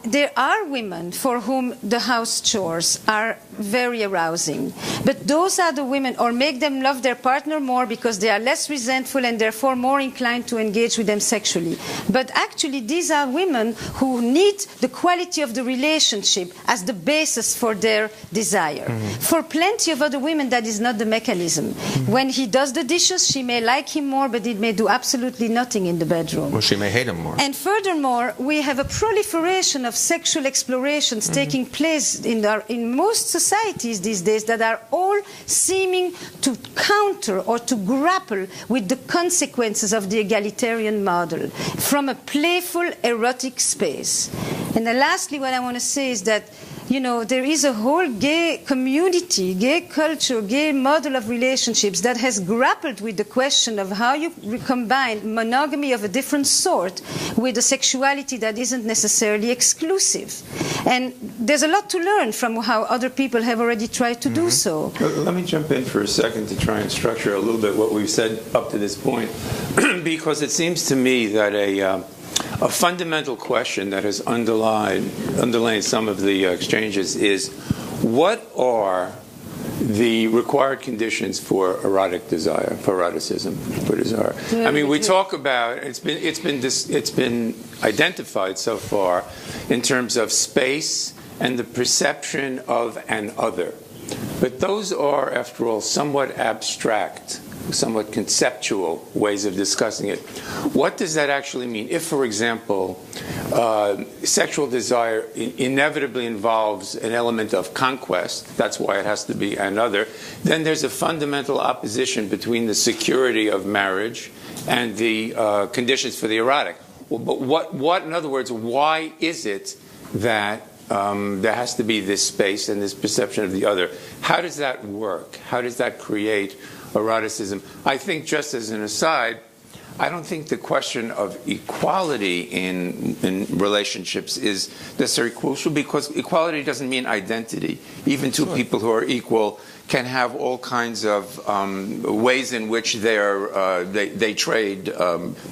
There are women for whom the house chores are very arousing. But those are the women, or make them love their partner more because they are less resentful and therefore more inclined to engage with them sexually. But actually, these are women who need the quality of the relationship as the basis for their desire. For plenty of other women, that is not the mechanism. When he does the dishes, she may like him more, but it may do absolutely nothing in the bedroom. Well, she may hate him more. And furthermore, we have a proliferation of sexual explorations taking place in most societies these days that are all seeming to counter or to grapple with the consequences of the egalitarian model from a playful, erotic space. And then lastly, what I want to say is that there is a whole gay community, gay culture, gay model of relationships that has grappled with the question of how you combine monogamy of a different sort with a sexuality that isn't necessarily exclusive. And there's a lot to learn from how other people have already tried to do so. Let me jump in for a second to try and structure a little bit what we've said up to this point, because it seems to me that a fundamental question that has underlain some of the exchanges is, what are the required conditions for erotic desire, for eroticism, for desire? I mean, we talk about it's been identified so far in terms of space and the perception of an other, but those are, after all, somewhat abstract, somewhat conceptual ways of discussing it. What does that actually mean? If, for example, sexual desire inevitably involves an element of conquest, that's why it has to be another, then there's a fundamental opposition between the security of marriage and the conditions for the erotic. Well, but what, in other words, why is it that there has to be this space and this perception of the other? How does that work? How does that create eroticism? I think, just as an aside, I don't think the question of equality in relationships is necessarily crucial, because equality doesn't mean identity. Even two people who are equal can have all kinds of ways in which they trade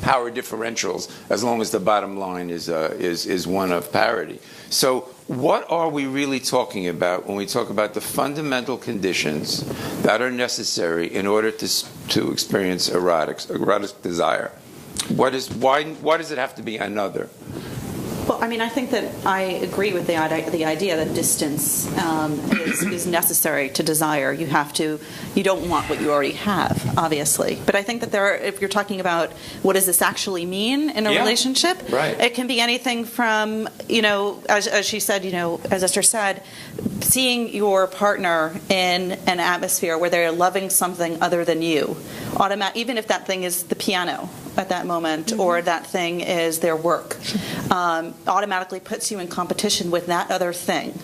power differentials, as long as the bottom line is one of parity. So what are we really talking about when we talk about the fundamental conditions that are necessary in order to experience erotic desire? Why does it have to be another? Well, I mean, I think that I agree with the idea that distance is necessary to desire. You don't want what you already have, obviously. But I think that if you're talking about what does this actually mean in a relationship, right, it can be anything from, as she said, as Esther said, seeing your partner in an atmosphere where they're loving something other than you, even if that thing is the piano at that moment, or that thing is their work, automatically puts you in competition with that other thing,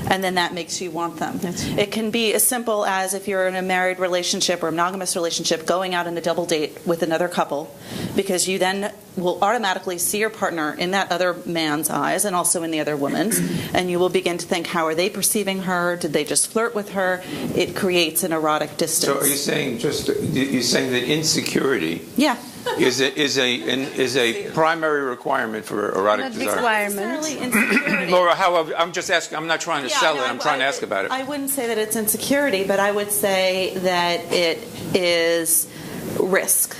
and then that makes you want them. It can be as simple as, if you're in a married relationship or a monogamous relationship, going out on a double date with another couple, because you then will automatically see your partner in that other man's eyes and also in the other woman's, and you will begin to think, how are they perceiving her? Did they just flirt with her? It creates an erotic distance. So are you saying that insecurity is a primary requirement for erotic desire? Requirement. Laura, I'm just asking. I'm not trying to sell it. I'm trying to ask about it. I wouldn't say that it's insecurity, but I would say that it is risk.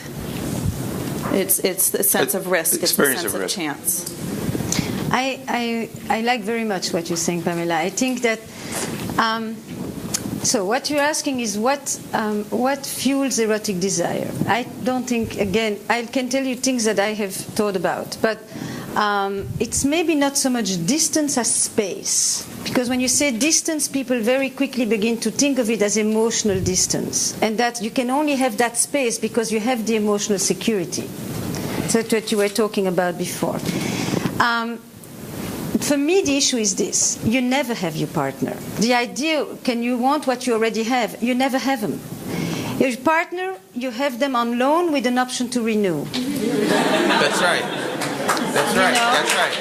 It's the sense of risk. It's the sense of chance. I like very much what you're saying, Pamela. I think that. So what you're asking is what fuels erotic desire. I don't think, again, I can tell you things that I have thought about, but it's maybe not so much distance as space. Because when you say distance, people very quickly begin to think of it as emotional distance, and that you can only have that space because you have the emotional security. That's what you were talking about before. For me, the issue is this. You never have your partner. The idea, can you want what you already have? You never have them. Your partner, you have them on loan with an option to renew. That's right. That's right. That's right.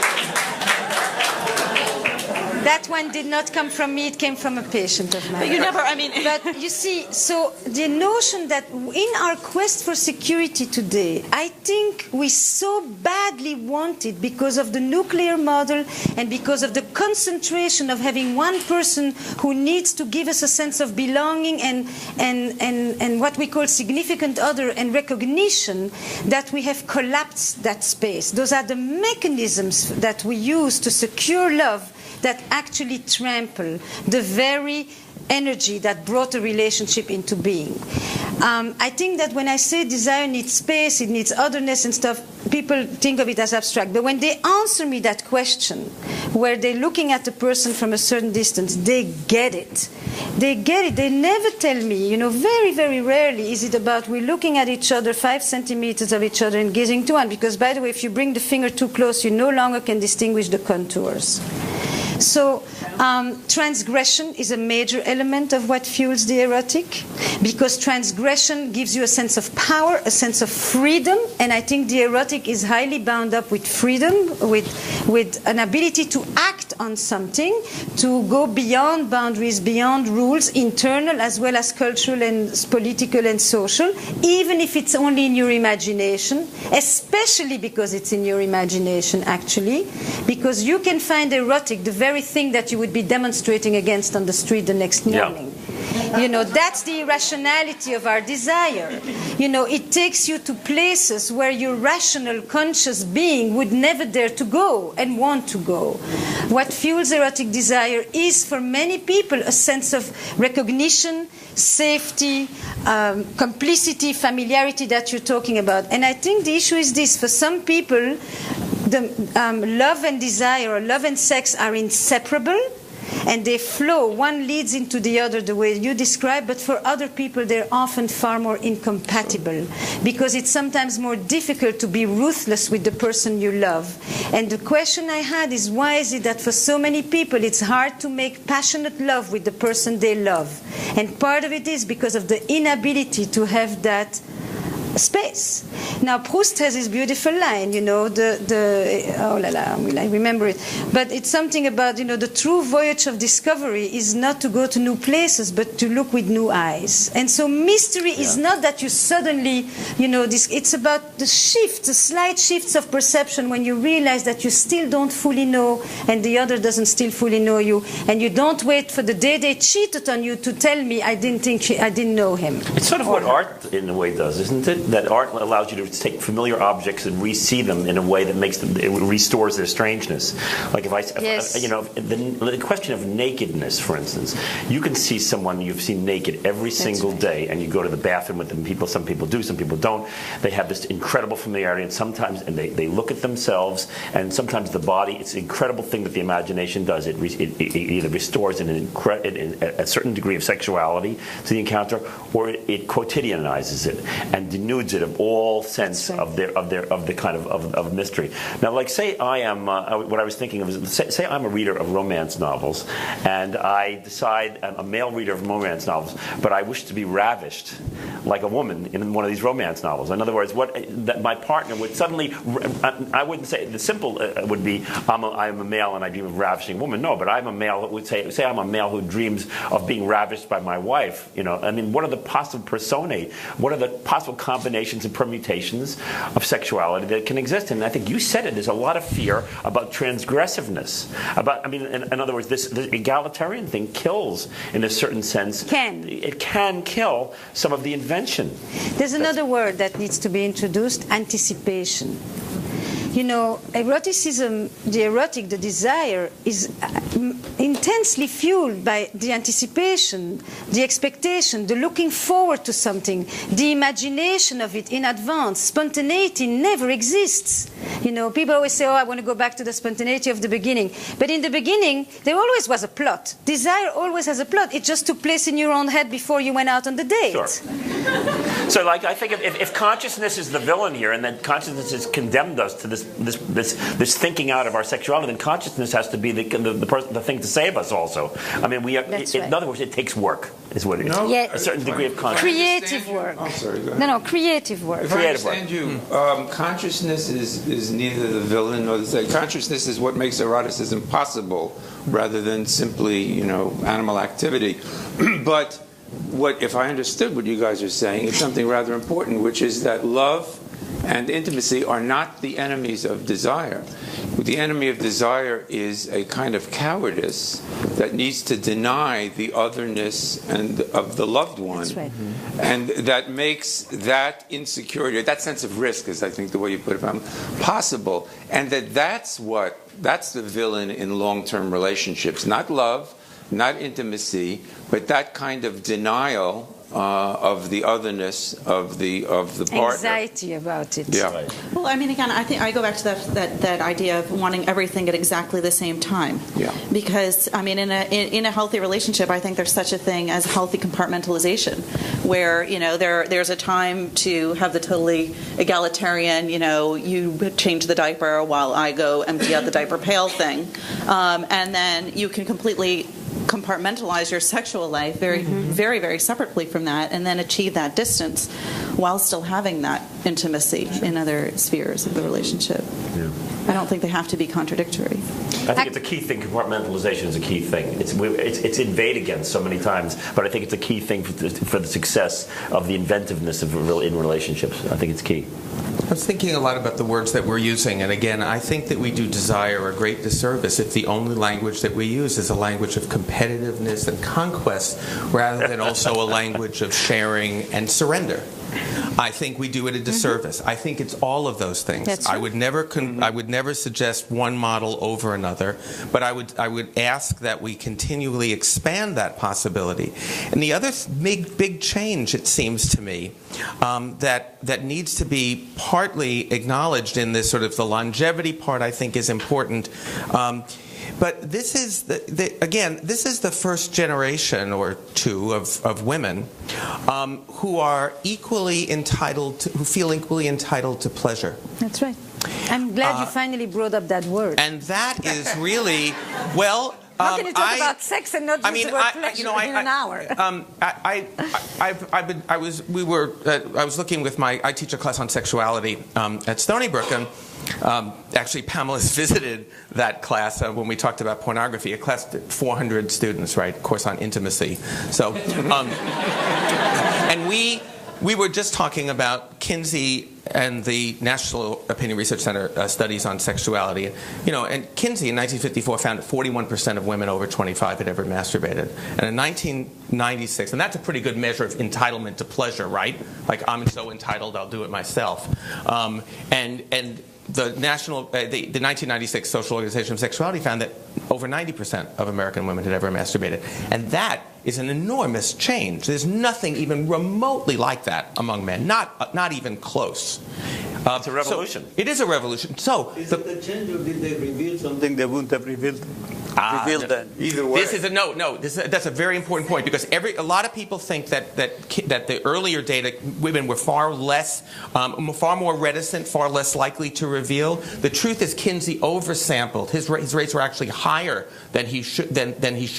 That one did not come from me, it came from a patient of mine. But you never, I mean... But you see, so the notion that in our quest for security today, I think we so badly want it because of the nuclear model and because of the concentration of having one person who needs to give us a sense of belonging and what we call significant other and recognition, that we have collapsed that space. Those are the mechanisms that we use to secure love that actually trample the very energy that brought a relationship into being. I think that when I say desire needs space, it needs otherness and stuff, people think of it as abstract. But when they answer me that question, where they're looking at the person from a certain distance, they get it. They get it. They never tell me, very, very rarely is it about we're looking at each other, 5 centimeters of each other and gazing to one. Because, by the way, if you bring the finger too close, you no longer can distinguish the contours. So transgression is a major element of what fuels the erotic, because transgression gives you a sense of power, a sense of freedom, and I think the erotic is highly bound up with freedom, with an ability to act on something, to go beyond boundaries, beyond rules, internal as well as cultural and political and social, even if it's only in your imagination, especially because it's in your imagination, actually, because you can find erotic, the very thing that you would be demonstrating against on the street the next morning. Yeah. That's the irrationality of our desire. It takes you to places where your rational, conscious being would never dare to go and want to go. What fuels erotic desire is, for many people, a sense of recognition, safety, complicity, familiarity that you're talking about. And I think the issue is this. For some people, love and desire, or love and sex, are inseparable, and they flow. One leads into the other, the way you describe, but for other people, they're often far more incompatible, because it's sometimes more difficult to be ruthless with the person you love. And the question I had is, why is it that for so many people, it's hard to make passionate love with the person they love? And part of it is because of the inability to have that space. Now, Proust has this beautiful line, oh la la, will I remember it? But it's something about, the true voyage of discovery is not to go to new places, but to look with new eyes. And so mystery is not that you suddenly, it's about the shifts, the slight shifts of perception when you realize that you still don't fully know and the other doesn't still fully know you, and you don't wait for the day they cheated on you to tell me I didn't know him. It's sort of what art in a way does, isn't it? That art allows you to take familiar objects and re-see them in a way that makes them, it restores their strangeness. Like the question of nakedness, for instance, you can see someone you've seen naked every single day, and you go to the bathroom with them. Some people do, some people don't. They have this incredible familiarity, and sometimes they look at themselves, and sometimes the body. It's an incredible thing that the imagination does. It either restores a certain degree of sexuality to the encounter, or it quotidianizes it and denudes it of all sense of the kind of mystery. Now, like, say I am what I was thinking of is, say I'm a reader of romance novels, and I decide I'm a male reader of romance novels, but I wish to be ravished like a woman in one of these romance novels. In other words, that my partner would suddenly, I wouldn't say the simple would be I'm a male and I dream of ravishing a woman. No, but I'm a male that would say I'm a male who dreams of being ravished by my wife. I mean, what are the possible personae? What are the possible combinations and permutations of sexuality that can exist? And I think you said it. There's a lot of fear about transgressiveness. In other words, the egalitarian thing kills, in a certain sense. It can kill some of the invention. There's another word that needs to be introduced: anticipation. Eroticism, the desire, is intensely fueled by the anticipation, the expectation, the looking forward to something, the imagination of it in advance. Spontaneity never exists. People always say, I want to go back to the spontaneity of the beginning. But in the beginning, there always was a plot. Desire always has a plot. It just took place in your own head before you went out on the date. Sure. So, I think if consciousness is the villain here, and that consciousness has condemned us to this thinking out of our sexuality, then consciousness has to be the thing to save us also. I mean, in other words, it takes work, is what it is. Yeah. A certain degree of consciousness. Creative work. Oh, sorry, go ahead. No, creative work. If I understand you, consciousness is is neither the villain nor the side. Consciousness is what makes eroticism possible, rather than simply, animal activity. But if I understood what you guys are saying, it's something rather important, which is that love and intimacy are not the enemies of desire. The enemy of desire is a kind of cowardice that needs to deny the otherness of the loved one. That's right. And that makes that insecurity, that sense of risk, is I think the way you put it, possible. And that's the villain in long-term relationships. Not love, not intimacy, but that kind of denial of the otherness of the partner. Anxiety about it. Yeah. Right. Well, I mean, again, I think I go back to that idea of wanting everything at exactly the same time. Yeah. Because I mean, in a healthy relationship, I think there's such a thing as healthy compartmentalization, where there's a time to have the totally egalitarian, you change the diaper while I go empty out the diaper pail thing, and then you can completely compartmentalize your sexual life very, very, very separately from that, and then achieve that distance while still having that intimacy in other spheres of the relationship. Yeah. I don't think they have to be contradictory. I think it's a key thing. Compartmentalization is a key thing. It's invaded against so many times, but I think it's a key thing for the success of the inventiveness in relationships. I think it's key. I was thinking a lot about the words that we're using, and again, I think that we do desire a great disservice if the only language that we use is a language of competitiveness and conquest, rather than also a language of sharing and surrender. I think we do it a disservice. I think it's all of those things. That's I right. would never suggest one model over another, but I would ask that we continually expand that possibility. And the other big change, it seems to me, that needs to be partly acknowledged in this sort of the longevity part, I think, is important. But this is this is the first generation or two of women who are equally entitled who feel equally entitled to pleasure. That's right. I'm glad you finally brought up that word. And that is really, well, how can you talk about sex and not use the word pleasure in an hour? I was looking with I teach a class on sexuality at Stony Brook, and actually Pamela's visited that class when we talked about pornography. A class of 400 students, right? Course on intimacy. So, and we were just talking about Kinsey and the National Opinion Research Center studies on sexuality. And Kinsey in 1954 found that 41% of women over 25 had ever masturbated. And in 1996, and that's a pretty good measure of entitlement to pleasure, right? Like, I'm so entitled, I'll do it myself. And the 1996 Social Organization of Sexuality found that over 90% of American women had ever masturbated. And that is an enormous change. There's nothing even remotely like that among men, not even close. It's a revolution. So it is a revolution. So is it a change, or did they reveal something they wouldn't have revealed then? Either way. This is that's a very important point, because a lot of people think that the earlier data, women were far more reticent, far less likely to reveal. The truth is, Kinsey oversampled. His rates were actually higher than he should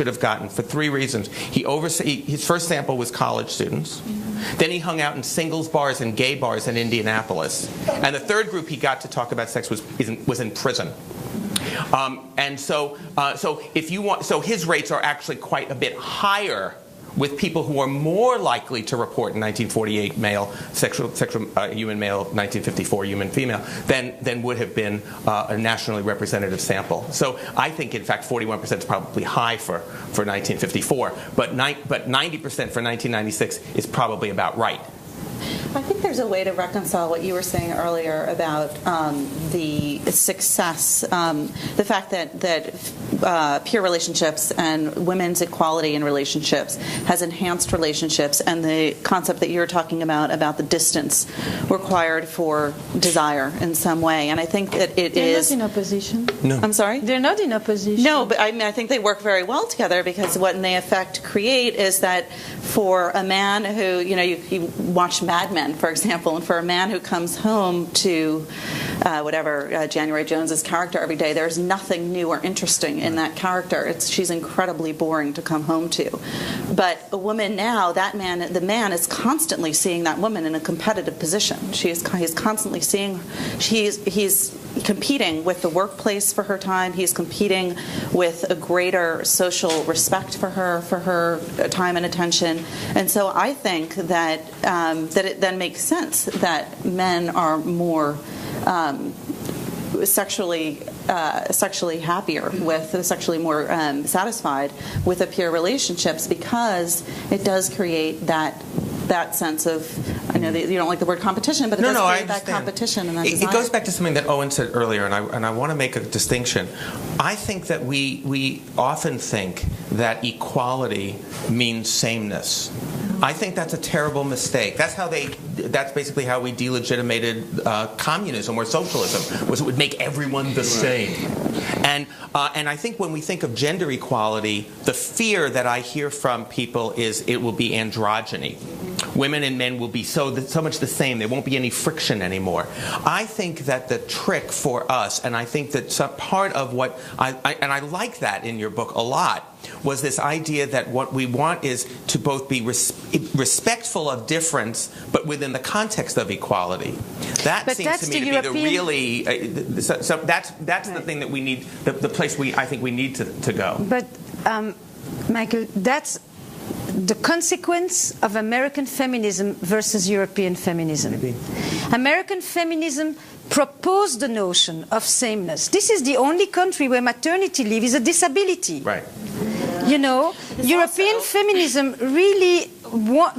have gotten for three reasons. His first sample was college students. Then he hung out in singles bars and gay bars in Indianapolis. And the third group he got to talk about sex was in prison. And so his rates are actually quite a bit higher with people who are more likely to report in 1948 male sexual human male, 1954 human female, than would have been a nationally representative sample. So I think, in fact, 41% is probably high for 1954, but 90% for 1996 is probably about right. I think there's a way to reconcile what you were saying earlier about the success, the fact that peer relationships and women's equality in relationships has enhanced relationships, and the concept that you're talking about the distance required for desire in some way. And I think that They're not in opposition. No. I'm sorry? They're not in opposition. No, but I think they work very well together, because what they effect create is that for a man who, you watch Mad Men, for example, and for a man who comes home to January Jones's character every day, there's nothing new or interesting in that character. She's incredibly boring to come home to. But a woman now, the man is constantly seeing that woman in a competitive position. He's constantly seeing, he's competing with the workplace for her time. He's competing with a greater social respect for her time and attention. And so I think that that it then makes sense that men are more sexually happier with, sexually more satisfied with the peer relationships, because it does create that sense of, I know that you don't like the word competition, but it does create that competition and that desire. It goes back to something that Owen said earlier, and I want to make a distinction. I think that we often think that equality means sameness. I think that's a terrible mistake. That's basically how we delegitimated communism or socialism, was it would make everyone the same. And I think when we think of gender equality, the fear that I hear from people is it will be androgyny. Women and men will be so much the same. There won't be any friction anymore. I think that the trick for us, and I think that some part of what I like that in your book a lot, was this idea that what we want is to both be respectful of difference, but within the context of equality. That seems to me to be the really. That's the thing that we need. The place I think we need to go. But Michael, that's the consequence of American feminism versus European feminism. Maybe. American feminism proposed the notion of sameness. This is the only country where maternity leave is a disability. Right. You know, European feminism really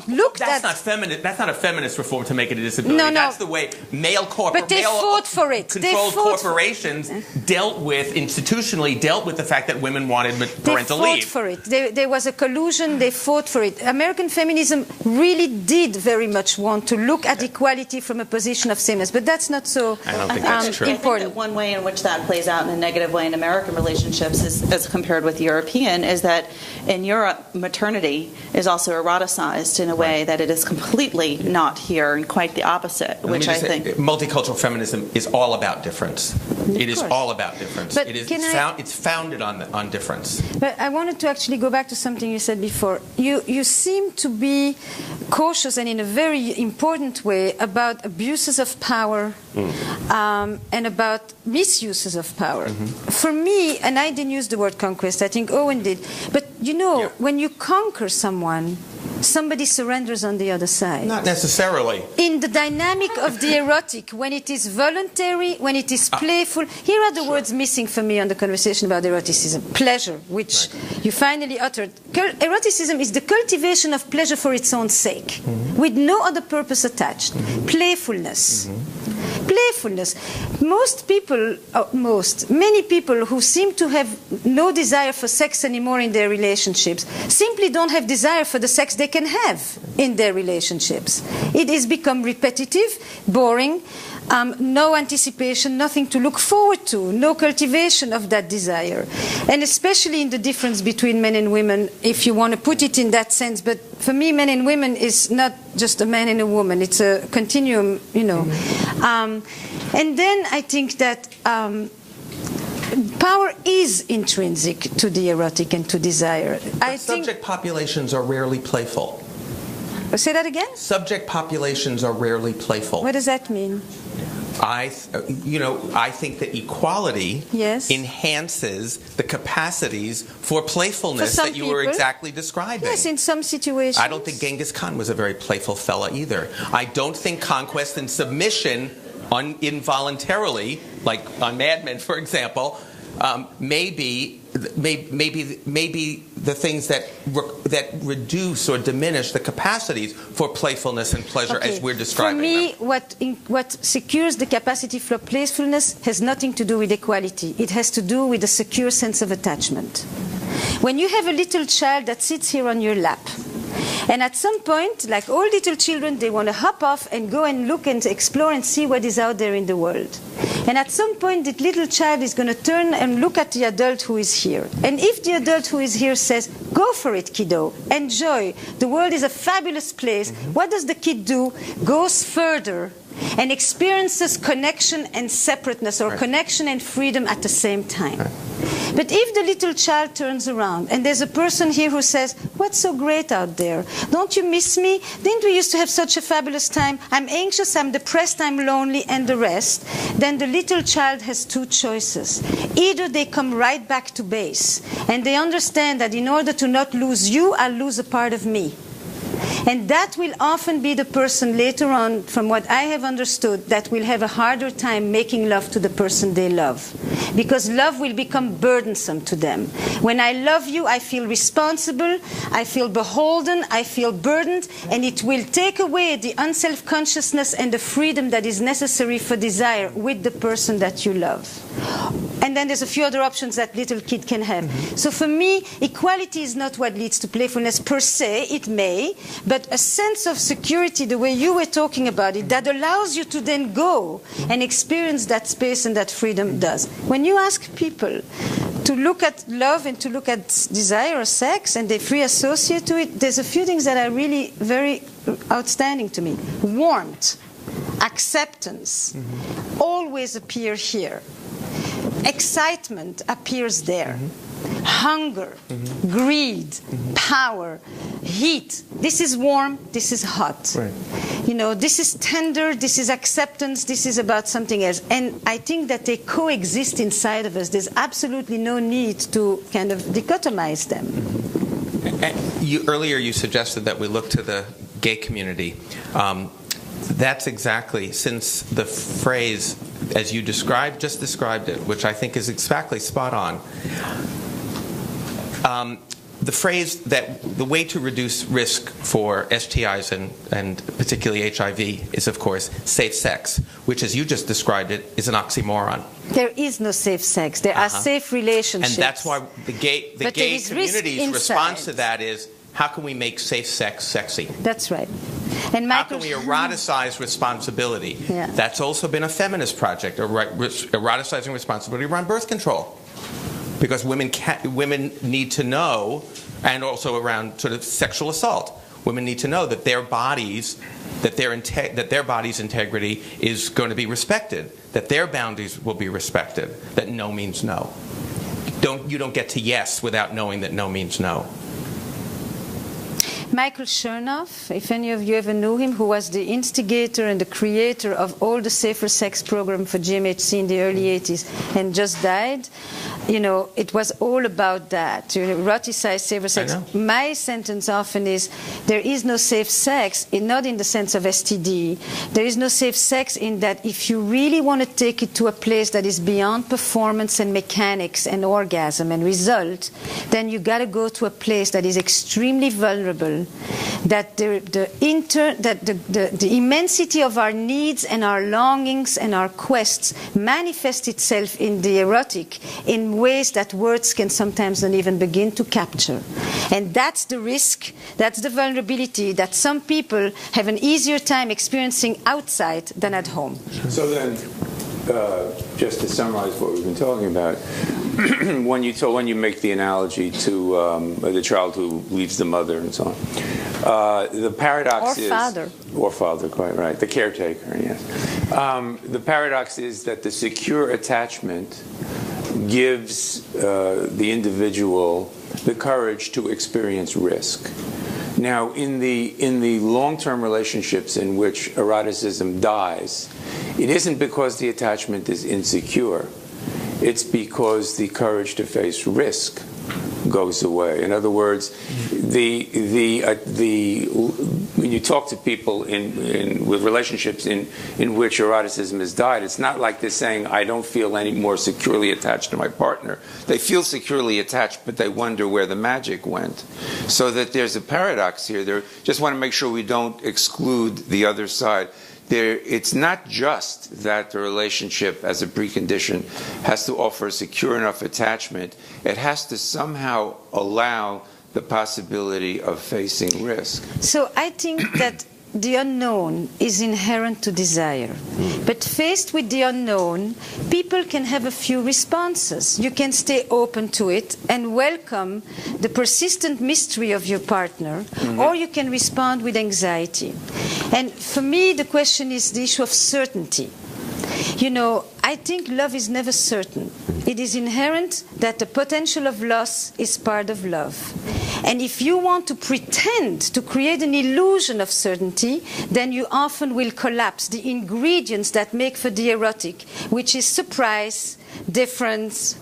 looked at... That's not a feminist reform to make it a disability. No. That's the way But they fought for it. Controlled corporations institutionally dealt with the fact that women wanted parental leave. They fought for it. There was a collusion. They fought for it. American feminism really did very much want to look at equality from a position of sameness, but that's not so I don't think that's true. important. I think that one way in which that plays out in a negative way in American relationships, as compared with European, is that in Europe, maternity is also eroticized in a way that it is completely not here, and quite the opposite, which I think... Multicultural feminism is all about difference. It is all about difference. But it's founded on difference. But I wanted to actually go back to something you said before. You seem to be cautious, and in a very important way, about abuses of power and about misuses of power. For me, and I didn't use the word conquest, I think Owen did, but you know, when you conquer someone, somebody surrenders on the other side. Not necessarily. In the dynamic of the erotic, when it is voluntary, when it is playful, here are the words missing for me on the conversation about eroticism. Pleasure, which you finally uttered. Eroticism is the cultivation of pleasure for its own sake, with no other purpose attached. Playfulness. Playfulness. Many people who seem to have no desire for sex anymore in their relationships simply don't have desire for the sex they can have in their relationships. It has become repetitive, boring, no anticipation, nothing to look forward to, no cultivation of that desire. And especially in the difference between men and women, if you want to put it in that sense. But for me, men and women is not just a man and a woman. It's a continuum, you know. And then I think that power is intrinsic to the erotic and to desire. But subject populations are rarely playful. Say that again? Subject populations are rarely playful. What does that mean? I think that equality enhances the capacities for playfulness that you were exactly describing. Yes, in some situations. I don't think Genghis Khan was a very playful fella either. I don't think conquest and submission involuntarily, like on Mad Men, for example, maybe the things that reduce or diminish the capacities for playfulness and pleasure as we're describing them. For me, what secures the capacity for playfulness has nothing to do with equality. It has to do with a secure sense of attachment. When you have a little child that sits here on your lap, and at some point, like all little children, they want to hop off and go and look and explore and see what is out there in the world. And at some point, that little child is going to turn and look at the adult who is here. And if the adult who is here says, go for it, kiddo, enjoy, the world is a fabulous place, what does the kid do? Goes further and experiences connection and separateness, or connection and freedom at the same time. But if the little child turns around and there's a person here who says, what's so great out there? Don't you miss me? Didn't we used to have such a fabulous time? I'm anxious, I'm depressed, I'm lonely, and the rest. Then the little child has two choices. Either they come right back to base and they understand that in order to not lose you, I'll lose a part of me. And that will often be the person later on, from what I have understood, that will have a harder time making love to the person they love. Because love will become burdensome to them. When I love you, I feel responsible, I feel beholden, I feel burdened, and it will take away the unself-consciousness and the freedom that is necessary for desire with the person that you love. And then there's a few other options that little kid can have. So for me, equality is not what leads to playfulness per se. It may, but a sense of security, the way you were talking about it, that allows you to then go and experience that space and that freedom does. When you ask people to look at love and to look at desire or sex, and they free associate to it, there's a few things that are really very outstanding to me. Warmth, acceptance, always appear here. Excitement appears there. Hunger, greed, power, heat. This is warm, this is hot. Right. You know, this is tender, this is acceptance, this is about something else. And I think that they coexist inside of us. There's absolutely no need to kind of dichotomize them. Earlier you suggested that we look to the gay community. That's exactly, since the phrase, as you just described it, which I think is exactly spot on, the phrase that the way to reduce risk for STIs and particularly HIV is, of course, safe sex, which, as you just described it, is an oxymoron. There is no safe sex. There are safe relationships. And that's why the gay community's response to that is, how can we make safe sex sexy? That's right. And how can we eroticize responsibility? Yeah. That's also been a feminist project, eroticizing responsibility around birth control. Because women need to know, and also around sort of sexual assault, women need to know that their bodies, that their body's integrity is going to be respected, that their boundaries will be respected, that no means no. You don't get to yes without knowing that no means no. Michael Chernoff, if any of you ever knew him, who was the instigator and the creator of all the safer sex program for GMHC in the early 80s and just died, you know, it was all about that, to eroticize safer sex. My sentence often is, there is no safe sex, not in the sense of STD. There is no safe sex in that if you really want to take it to a place that is beyond performance and mechanics and orgasm and result, then you got to go to a place that is extremely vulnerable, that the immensity of our needs and our longings and our quests manifest itself in the erotic in ways that words can sometimes not even begin to capture. And that's the risk, that's the vulnerability that some people have an easier time experiencing outside than at home. So then, just to summarize what we've been talking about, when you make the analogy to the child who leaves the mother and so on, the paradox or father, quite right, the caretaker, yes. The paradox is that the secure attachment gives the individual the courage to experience risk. Now, in the long-term relationships in which eroticism dies, it isn't because the attachment is insecure. It's because the courage to face risk goes away. In other words, when you talk to people with relationships in which eroticism has died, it's not like they're saying, I don't feel any more securely attached to my partner. They feel securely attached, but they wonder where the magic went. So that there's a paradox here. Just want to make sure we don't exclude the other side. It's not just that the relationship as a precondition has to offer secure enough attachment. It has to somehow allow the possibility of facing risk. So I think that the unknown is inherent to desire. But faced with the unknown, people can have a few responses. You can stay open to it and welcome the persistent mystery of your partner, or you can respond with anxiety. And for me, the question is the issue of certainty. You know, I think love is never certain. It is inherent that the potential of loss is part of love. And if you want to pretend to create an illusion of certainty, then you often will collapse the ingredients that make for the erotic, which is surprise, difference,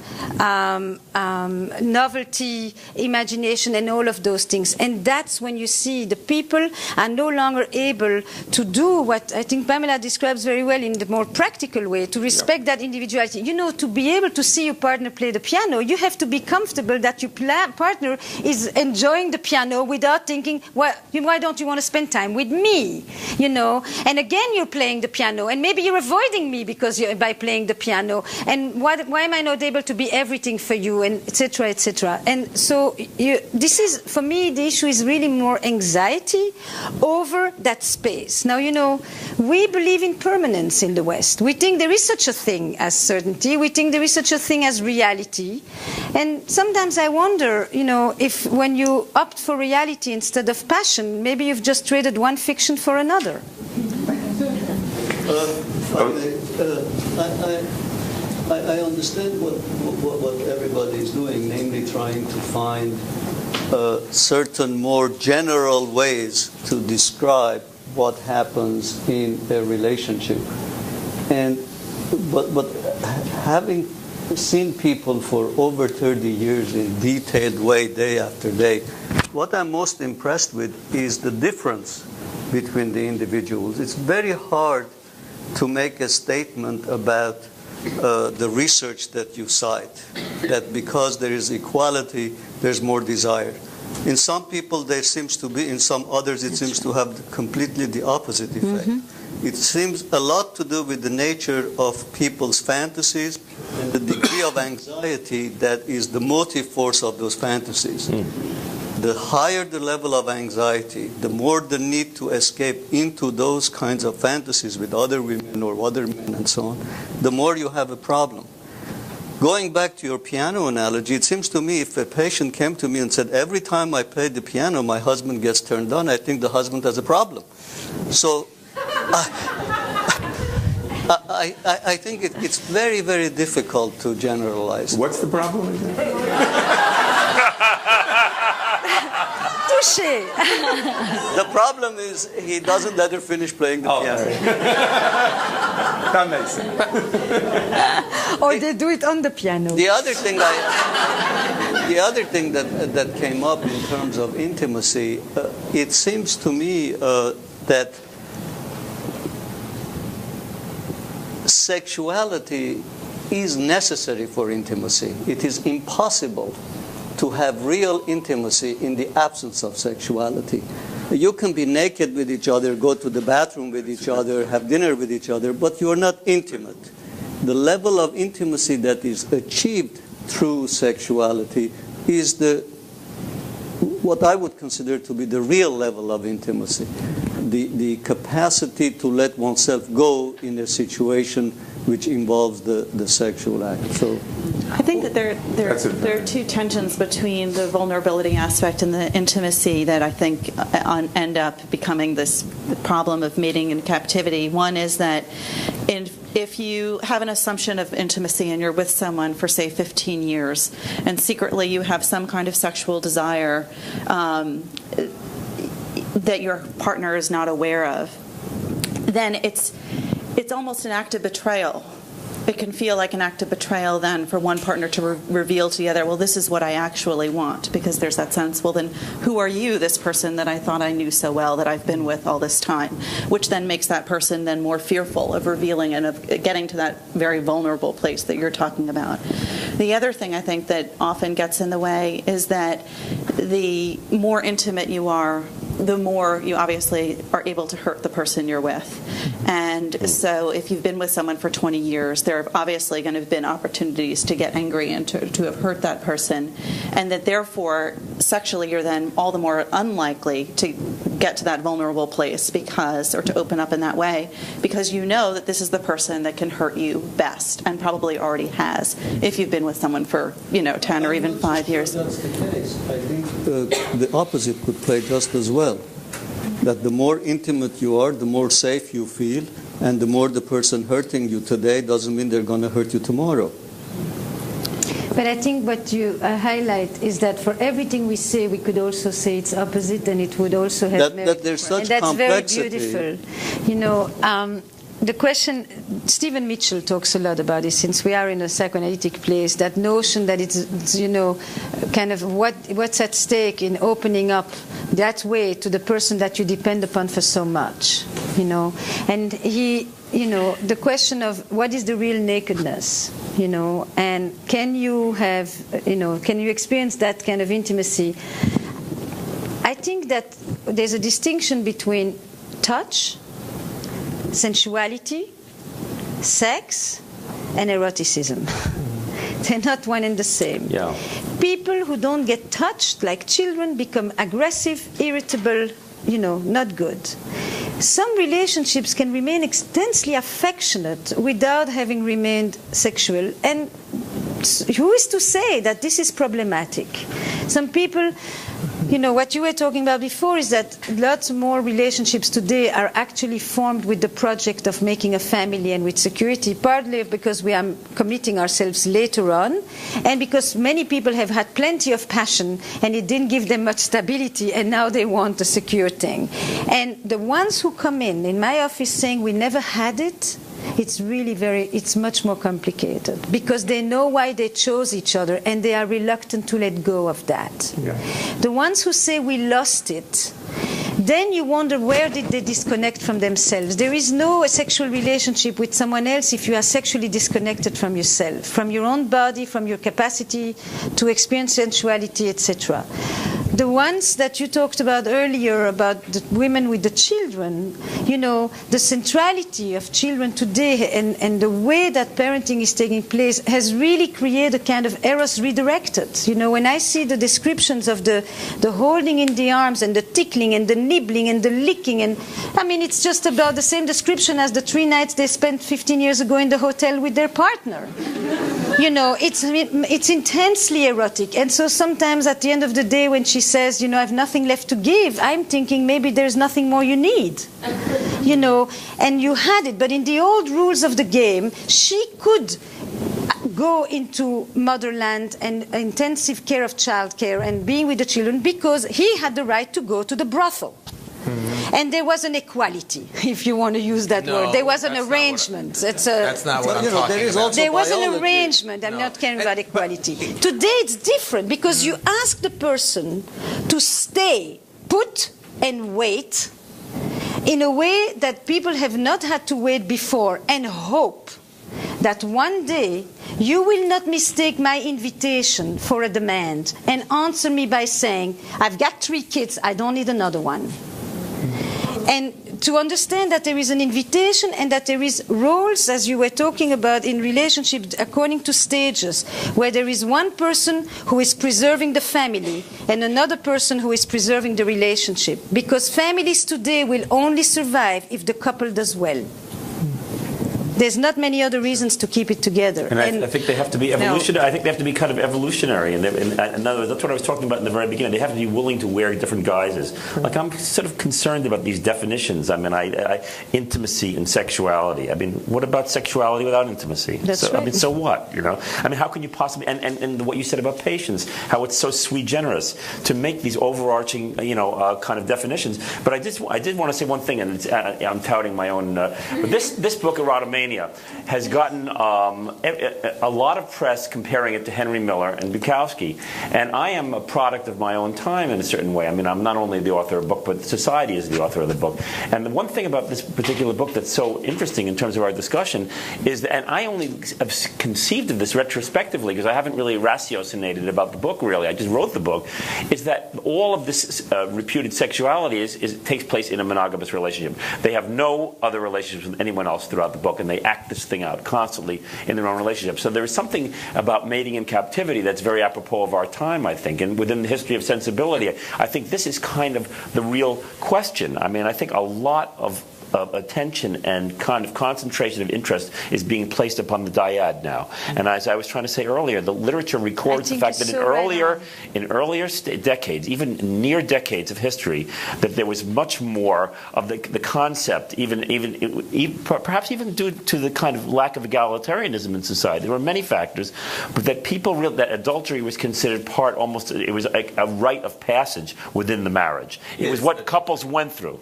novelty, imagination, and all of those things. And that's when you see the people are no longer able to do what I think Pamela describes very well in the more practical way, to respect that individuality. You know, to be able to see your partner play the piano, you have to be comfortable that your partner is enjoying the piano without thinking, why don't you want to spend time with me? You know, and again, you're playing the piano, and maybe you're avoiding me because by playing the piano, and why am I not able to be everything for you, and etc., etc. And so this is, for me, the issue is really more anxiety over that space. Now, you know, we believe in permanence in the West. We think there is such a thing as certainty. We think there is such a thing as reality. And sometimes I wonder, you know, if when you opt for reality instead of passion, maybe you've just traded one fiction for another. I understand what everybody is doing, namely trying to find certain more general ways to describe what happens in a relationship. But having seen people for over 30 years in detailed way, day after day, what I'm most impressed with is the difference between the individuals. It's very hard to make a statement about the research that you cite, that because there is equality, there's more desire. In some people there seems to be, in some others it seems to have completely the opposite effect. Mm-hmm. It seems a lot to do with the nature of people's fantasies and the degree of anxiety that is the motive force of those fantasies. The higher the level of anxiety, the more the need to escape into those kinds of fantasies with other women or other men and so on, the more you have a problem. Going back to your piano analogy, it seems to me if a patient came to me and said, every time I play the piano, my husband gets turned on, I think the husband has a problem. So I think it's very, very difficult to generalize. What's the problem? The problem is he doesn't let her finish playing the piano. That makes sense. Or they do it on the piano. The other thing that came up in terms of intimacy, it seems to me that sexuality is necessary for intimacy. It is impossible to have real intimacy in the absence of sexuality. You can be naked with each other, go to the bathroom with each other, have dinner with each other, but you are not intimate. The level of intimacy that is achieved through sexuality is what I would consider to be the real level of intimacy. The capacity to let oneself go in a situation which involves the sexual act. So I think that there are two tensions between the vulnerability aspect and the intimacy that I think end up becoming this problem of mating in captivity. One is that if you have an assumption of intimacy and you're with someone for, say, 15 years, and secretly you have some kind of sexual desire that your partner is not aware of, then it's almost an act of betrayal. It can feel like an act of betrayal then for one partner to reveal to the other, well, this is what I actually want, because there's that sense, well, then who are you, this person that I thought I knew so well, that I've been with all this time, which then makes that person then more fearful of revealing and of getting to that very vulnerable place that you're talking about. The other thing I think that often gets in the way is that the more intimate you are, the more you obviously are able to hurt the person you're with. And so if you've been with someone for 20 years, there are obviously going to have been opportunities to get angry and to have hurt that person. And that therefore, sexually, you're then all the more unlikely to get to that vulnerable place or to open up in that way, because you know that this is the person that can hurt you best and probably already has if you've been with someone for, 10 or even 5 years. That's the case. I think the opposite could play just as well. That the more intimate you are, the more safe you feel, and the more the person hurting you today doesn't mean they're going to hurt you tomorrow. But I think what you highlight is that for everything we say, we could also say its opposite, and it would also have merit. That there's such and that's complexity. very beautiful. You know, the question, Stephen Mitchell talks a lot about it, since we are in a psychoanalytic place, that notion that it's, you know, kind of what's at stake in opening up that way to the person that you depend upon for so much, you know. And he, you know, the question of what is the real nakedness, you know, and can you have, you know, can you experience that kind of intimacy? I think that there's a distinction between touch, sensuality, sex, and eroticism. They're not one and the same. Yeah. People who don't get touched, like children, become aggressive, irritable, you know, not good. Some relationships can remain intensely affectionate without having remained sexual. And who is to say that this is problematic? Some people, you know, what you were talking about before is that lots more relationships today are actually formed with the project of making a family and with security, partly because we are committing ourselves later on, and because many people have had plenty of passion and it didn't give them much stability, and now they want a secure thing. And the ones who come in my office saying we never had it, it's really it's much more complicated, because they know why they chose each other and they are reluctant to let go of that. Yeah. The ones who say we lost it, then you wonder where did they disconnect from themselves. There is no sexual relationship with someone else if you are sexually disconnected from yourself, from your own body, from your capacity to experience sensuality, etc. The ones that you talked about earlier, about the women with the children, you know, the centrality of children today and the way that parenting is taking place has really created a kind of eros redirected. You know, when I see the descriptions of the holding in the arms and the tickling and the nibbling and the licking, and I mean, it's just about the same description as the 3 nights they spent 15 years ago in the hotel with their partner. You know, it's intensely erotic. And so sometimes at the end of the day when she says, you know, I have nothing left to give, I'm thinking maybe there's nothing more you need. You know, and you had it. But in the old rules of the game, she could go into motherland and intensive care of childcare and being with the children because he had the right to go to the brothel. Mm-hmm. And there was an equality, if you want to use that word. There was an arrangement. That's not what I'm talking about. There was an arrangement. I'm not caring about equality. Today it's different because you ask the person to stay put and wait in a way that people have not had to wait before, and hope that one day you will not mistake my invitation for a demand and answer me by saying, I've got 3 kids, I don't need another one. And to understand that there is an invitation and that there is roles, as you were talking about, in relationships according to stages, where there is one person who is preserving the family and another person who is preserving the relationship. Because families today will only survive if the couple does well. There's not many other reasons to keep it together. And I think they have to be evolutionary. I think they have to be kind of evolutionary. And in other words, that's what I was talking about in the very beginning. They have to be willing to wear different guises. Like, I'm sort of concerned about these definitions. I mean, intimacy and sexuality. I mean, what about sexuality without intimacy? That's right. I mean, so what? You know? I mean, how can you possibly? And what you said about patience, how it's so sui generis to make these overarching, kind of definitions. But I did want to say one thing, and I'm touting my own. But this book, Erotomania, has gotten a lot of press comparing it to Henry Miller and Bukowski. And I am a product of my own time in a certain way. I mean, I'm not only the author of the book, but society is the author of the book. And the one thing about this particular book that's so interesting in terms of our discussion is that, and I only have conceived of this retrospectively because I haven't really ratiocinated about the book really, I just wrote the book, is that all of this reputed sexuality takes place in a monogamous relationship. They have no other relationships with anyone else throughout the book, and they act this thing out constantly in their own relationship. So there is something about mating in captivity that's very apropos of our time, I think, and within the history of sensibility. I think this is kind of the real question. I mean, I think a lot of attention and kind of concentration of interest is being placed upon the dyad now. And as I was trying to say earlier, the literature records the fact that in earlier decades, even near decades of history, that there was much more of the concept, perhaps even due to the kind of lack of egalitarianism in society. There were many factors, but that that adultery was considered it was like a rite of passage within the marriage. It was what couples went through,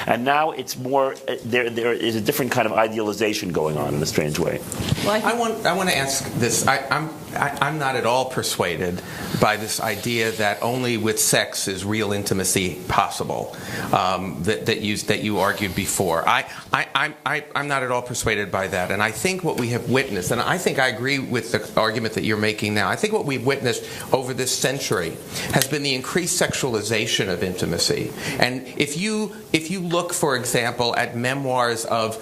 And now it's more, there is a different kind of idealization going on in a strange way. Well, I want to ask this. I'm not at all persuaded by this idea that only with sex is real intimacy possible, that you argued before. I'm not at all persuaded by that, and I think what we have witnessed, and I think I agree with the argument that you're making now. I think what we've witnessed over this century has been the increased sexualization of intimacy. And if you look, for example, at memoirs of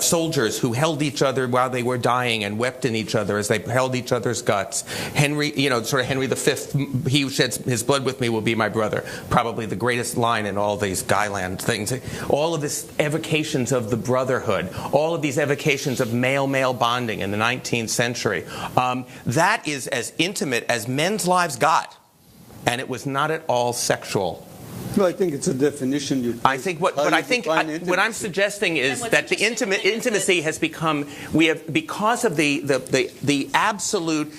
soldiers who held each other while they were dying and wept in each other as they held each other's guts. Henry V, he who sheds his blood with me will be my brother. Probably the greatest line in all these Guyland things. All of these evocations of the brotherhood, all of these evocations of male-male bonding in the 19th century. That is as intimate as men's lives got. And it was not at all sexual. No, I think it's a definition. What I'm suggesting is that the intimacy has become, because of the absolute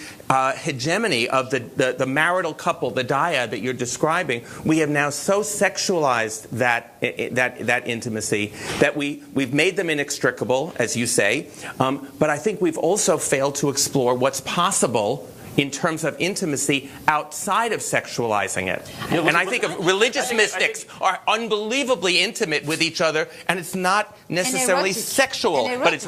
hegemony of the marital couple, the dyad that you're describing, we have now so sexualized that intimacy that we've made them inextricable, as you say. But I think we've also failed to explore what's possible in terms of intimacy outside of sexualizing it. And I think religious mystics are unbelievably intimate with each other, and it's not necessarily sexual, but it's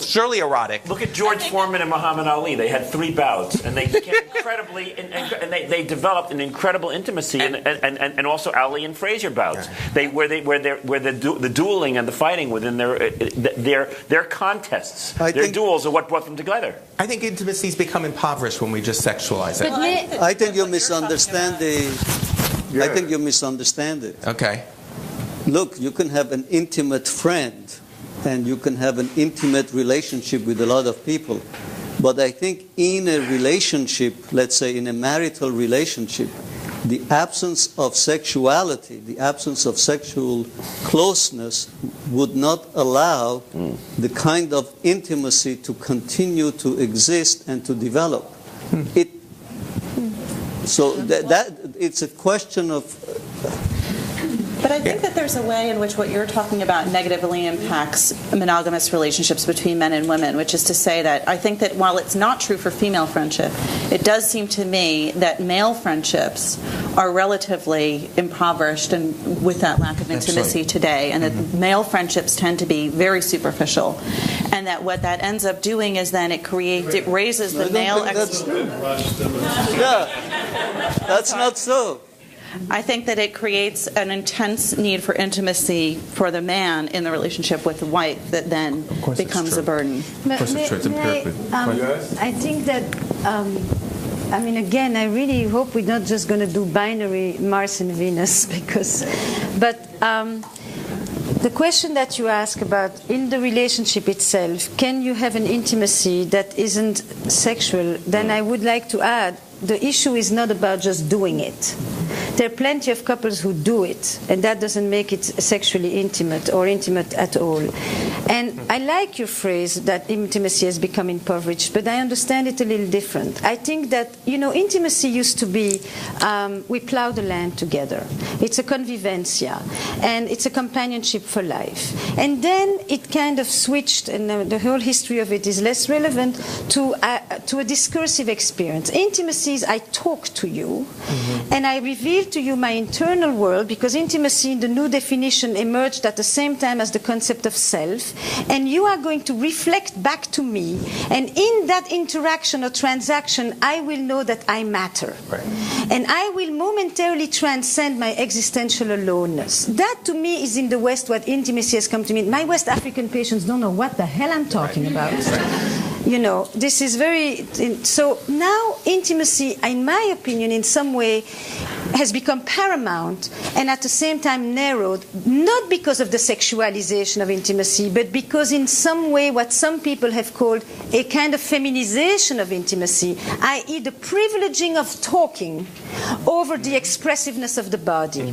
surely erotic. Look at George Foreman and Muhammad Ali. They had 3 bouts, and they became incredibly, and they developed an incredible intimacy, and also Ali and Frazier bouts. Where the dueling and the fighting within their contests, their duels are what brought them together. I think intimacy's become impoverished when we just sexualize it. I think you misunderstand I think you misunderstand it. Okay. Look, you can have an intimate friend, and you can have an intimate relationship with a lot of people. But I think in a relationship, let's say in a marital relationship, the absence of sexuality, the absence of sexual closeness would not allow the kind of intimacy to continue to exist and to develop. So that it's a question of... But I think that there's a way in which what you're talking about negatively impacts monogamous relationships between men and women, which is to say that I think that while it's not true for female friendship, it does seem to me that male friendships are relatively impoverished and with that lack of intimacy today, and that male friendships tend to be very superficial, and that what that ends up doing is then it raises the male... That's not so. I think that it creates an intense need for intimacy for the man in the relationship with the wife that then becomes a burden. I think that, again, I really hope we're not just going to do binary Mars and Venus, but the question that you ask about in the relationship itself, can you have an intimacy that isn't sexual? Then I would like to add, the issue is not about just doing it. There are plenty of couples who do it, and that doesn't make it sexually intimate or intimate at all. And I like your phrase that intimacy has become impoverished, but I understand it a little different. I think that, intimacy used to be we plow the land together. It's a convivencia, and it's a companionship for life. And then it kind of switched, and the whole history of it is less relevant, to a discursive experience. Intimacy is I talk to you, and I reveal to you my internal world, because intimacy in the new definition emerged at the same time as the concept of self, and you are going to reflect back to me, and in that interaction or transaction I will know that I matter. Right. And I will momentarily transcend my existential aloneness. That to me is in the West what intimacy has come to mean. My West African patients don't know what the hell I'm talking about. This is very... So now intimacy, in my opinion, in some way, has become paramount and at the same time narrowed, not because of the sexualization of intimacy, but because in some way what some people have called a kind of feminization of intimacy, i.e. the privileging of talking over the expressiveness of the body.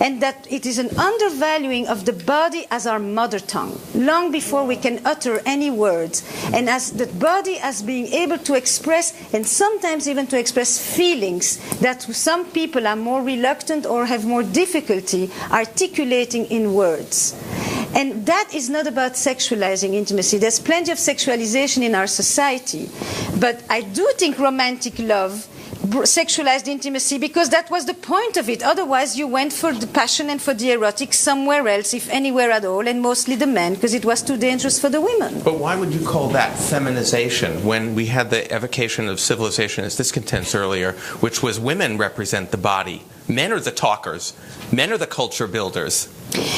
And that it is an undervaluing of the body as our mother tongue, long before we can utter any words, and as the body as being able to express, and sometimes even to express feelings that some people are more reluctant or have more difficulty articulating in words. And that is not about sexualizing intimacy. There's plenty of sexualization in our society, but I do think romantic love sexualized intimacy, because that was the point of it. Otherwise, you went for the passion and for the erotic somewhere else, if anywhere at all, and mostly the men, because it was too dangerous for the women. But why would you call that feminization when we had the evocation of civilization as discontents earlier, which was women represent the body? Men are the talkers. Men are the culture builders.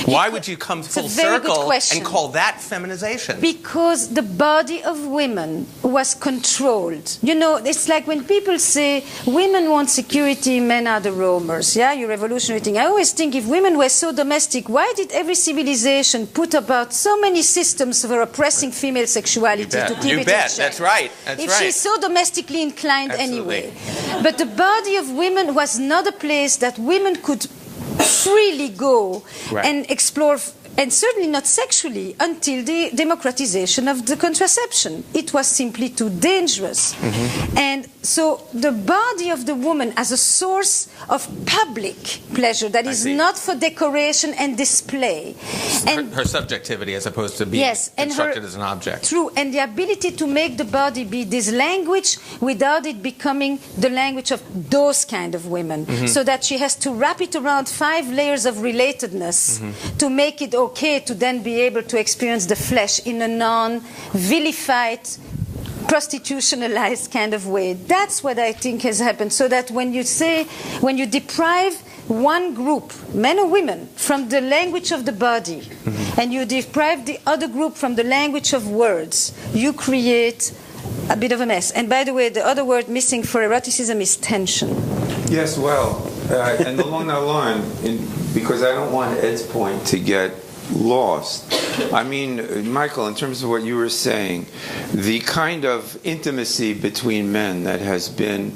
Why would you come full circle and call that feminization? Because the body of women was controlled. You know, it's like when people say women want security, men are the roamers. Yeah, your revolutionary thing. I always think if women were so domestic, why did every civilization put about so many systems for oppressing female sexuality to keep it in check? That's right. If she's so domestically inclined anyway. But the body of women was not a place that women could freely go and explore, and certainly not sexually, until the democratization of the contraception. It was simply too dangerous. And so the body of the woman as a source of public pleasure that is not for decoration and display. And her subjectivity as opposed to being constructed as an object. True, and the ability to make the body be this language without it becoming the language of those kind of women. So that she has to wrap it around 5 layers of relatedness to make it okay to then be able to experience the flesh in a non-vilified, prostitutionalized kind of way. That's what I think has happened. So that when you deprive one group, men or women, from the language of the body, and you deprive the other group from the language of words, you create a bit of a mess. And by the way, the other word missing for eroticism is tension. Yes, well, and along that line, because I don't want Ed's point to get lost. I mean, Michael, in terms of what you were saying, the kind of intimacy between men that has been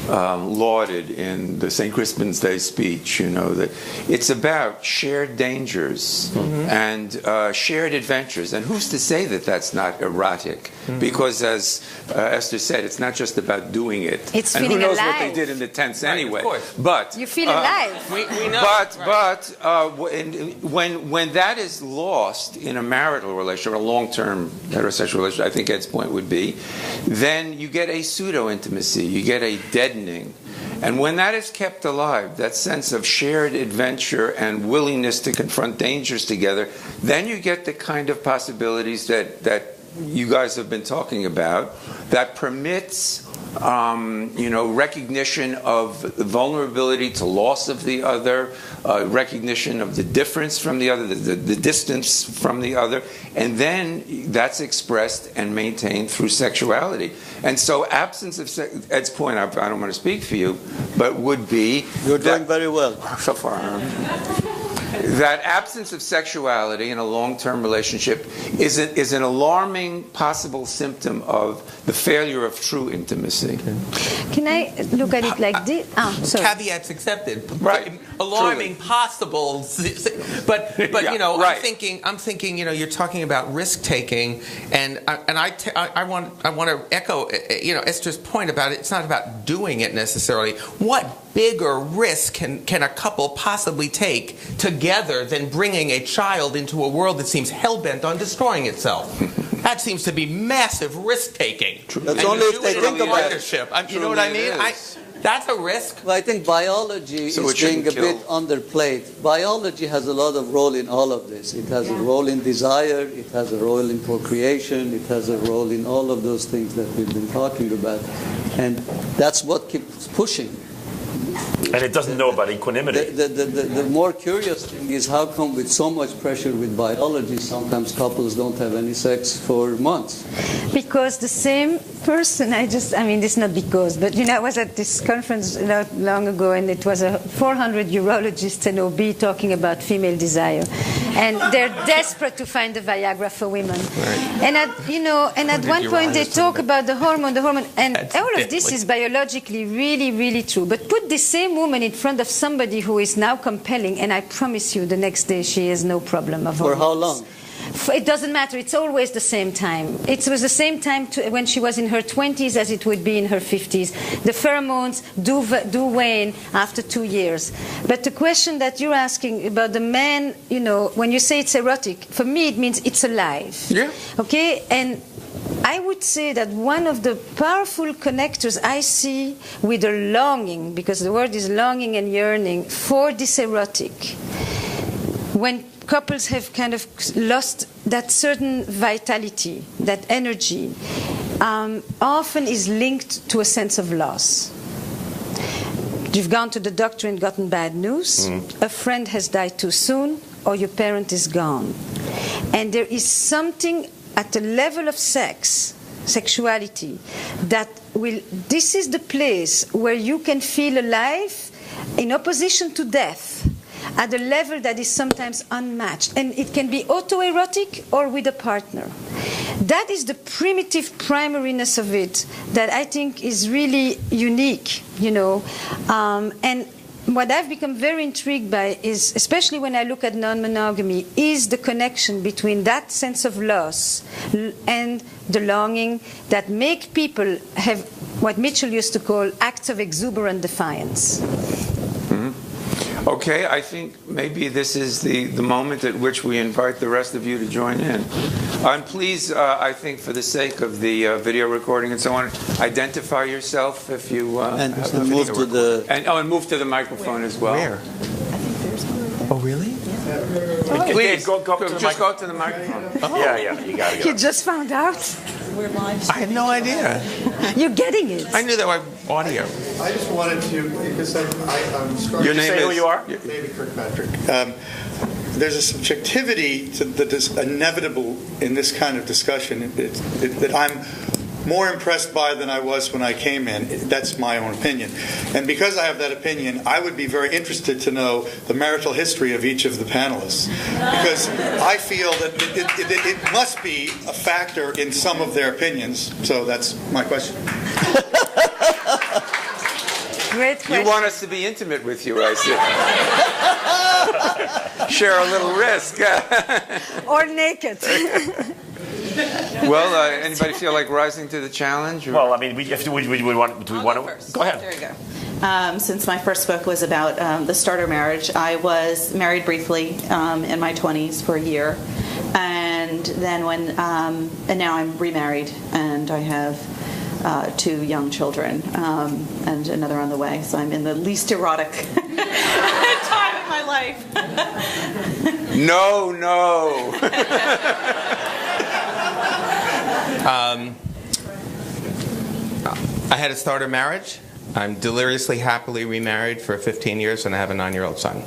lauded in the St. Crispin's Day speech, you know, that it's about shared dangers and shared adventures. And who's to say that that's not erotic? Because as Esther said, it's not just about doing it. It's and feeling who knows alive. what they did in the tents anyway. Of course. But you feel alive. We know. When that is lost in a marital relationship, or a long-term heterosexual relationship, I think Ed's point would be, then you get a pseudo-intimacy, you get a deadening. And when that is kept alive, that sense of shared adventure and willingness to confront dangers together, then you get the kind of possibilities that you guys have been talking about, that permits recognition of vulnerability to loss of the other, recognition of the difference from the other, the distance from the other, and then that's expressed and maintained through sexuality. And so absence of Ed's point, I don't want to speak for you, but would be... You're doing very well. So far. That absence of sexuality in a long-term relationship is an alarming possible symptom of the failure of true intimacy. Can I look at it like this? Sorry. Caveats accepted. Right. Alarming possible, but you know, right. I'm thinking, you know, you're talking about risk taking, and I want to echo, you know, Esther's point about it. It's not about doing it necessarily. What bigger risk can a couple possibly take together than bringing a child into a world that seems hell-bent on destroying itself? That seems to be massive risk-taking. That's only if they think about it. You know what I mean? That's a risk. Well, I think biology is being a bit underplayed. Biology has a lot of role in all of this. It has a role in desire, it has a role in procreation, it has a role in all of those things that we've been talking about. And that's what keeps pushing. And it doesn't know about equanimity. The more curious thing is how come with so much pressure with biology, sometimes couples don't have any sex for months? Because the same person, this is not because, but I was at this conference not long ago, and it was a 400 urologists and OB talking about female desire, and they're desperate to find the Viagra for women. Right. And at one point they talk about the hormone, and all of this is biologically really, really true. But put the same woman in front of somebody who is now compelling, and I promise you, the next day she has no problem of hormones. For how long? It doesn't matter. It's always the same time. It was the same time when she was in her 20s as it would be in her 50s. The pheromones do wane after 2 years. But the question that you're asking about the man, when you say it's erotic, for me it means it's alive. Yeah. Okay? And I would say that one of the powerful connectors I see with a longing, because the word is longing and yearning, for this erotic, when couples have kind of lost that certain vitality, that energy, often is linked to a sense of loss. You've gone to the doctor and gotten bad news, a friend has died too soon, or your parent is gone. And there is something at the level of sexuality, this is the place where you can feel alive in opposition to death, at a level that is sometimes unmatched. And it can be autoerotic or with a partner. That is the primitive primariness of it that I think is really unique, And what I've become very intrigued by is, especially when I look at non-monogamy, is the connection between that sense of loss and the longing that make people have what Mitchell used to call acts of exuberant defiance. Okay, I think maybe this is the moment at which we invite the rest of you to join in. And please, I think for the sake of the video recording and so on, identify yourself if you and have move to the and move to the microphone as well. Where? Oh, really? Please, go up to the just go up to the microphone. Oh. Yeah, you got to go. You just found out? We're live. I had no idea. You're getting it. I knew that by audio. I just wanted to, because I'm struck. Your name say is? who you are? David Kirkpatrick. There's a subjectivity that is inevitable in this kind of discussion that I'm more impressed by than I was when I came in. That's my own opinion. And because I have that opinion, I would be very interested to know the marital history of each of the panelists. Because I feel that it must be a factor in some of their opinions. So that's my question. Great question. You want us to be intimate with you, I see. Share a little risk. Or naked. Well, anybody feel like rising to the challenge? Or? Well, I mean, do we want to? First. Go ahead. There you go. Since my first book was about the starter marriage, I was married briefly in my 20s for a year, and then and now I'm remarried, and I have 2 young children and another on the way. So I'm in the least erotic time of my life. No. I had a starter marriage. I'm deliriously happily remarried for 15 years, and I have a 9-year-old son.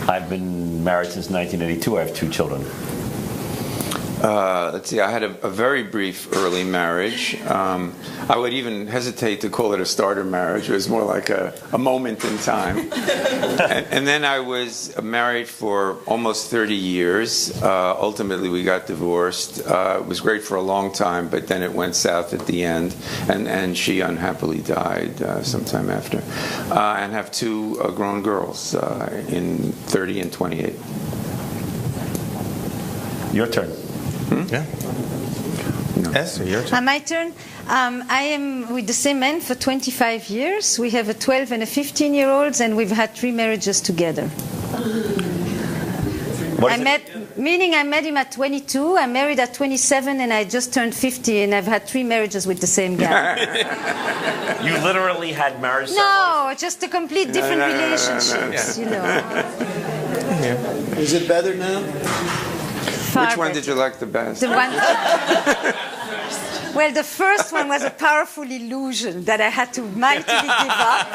I've been married since 1982. I have 2 children. Let's see, I had a very brief early marriage. I would even hesitate to call it a starter marriage. It was more like a moment in time. And then I was married for almost 30 years. Ultimately, we got divorced. It was great for a long time, but then it went south at the end, and she unhappily died sometime after. And have 2 grown girls in 30 and 28. Your turn. Yeah. No. Esther, your turn. My turn. I am with the same man for 25 years. We have a 12 and a 15-year-old, and we've had 3 marriages together. I met him at 22, I married at 27, and I just turned 50, and I've had 3 marriages with the same guy. You literally had marriage No, just a complete different relationships, Is it better now? Far Which one better. did you like the best? The one. Well, the first one was a powerful illusion that I had to mightily give up.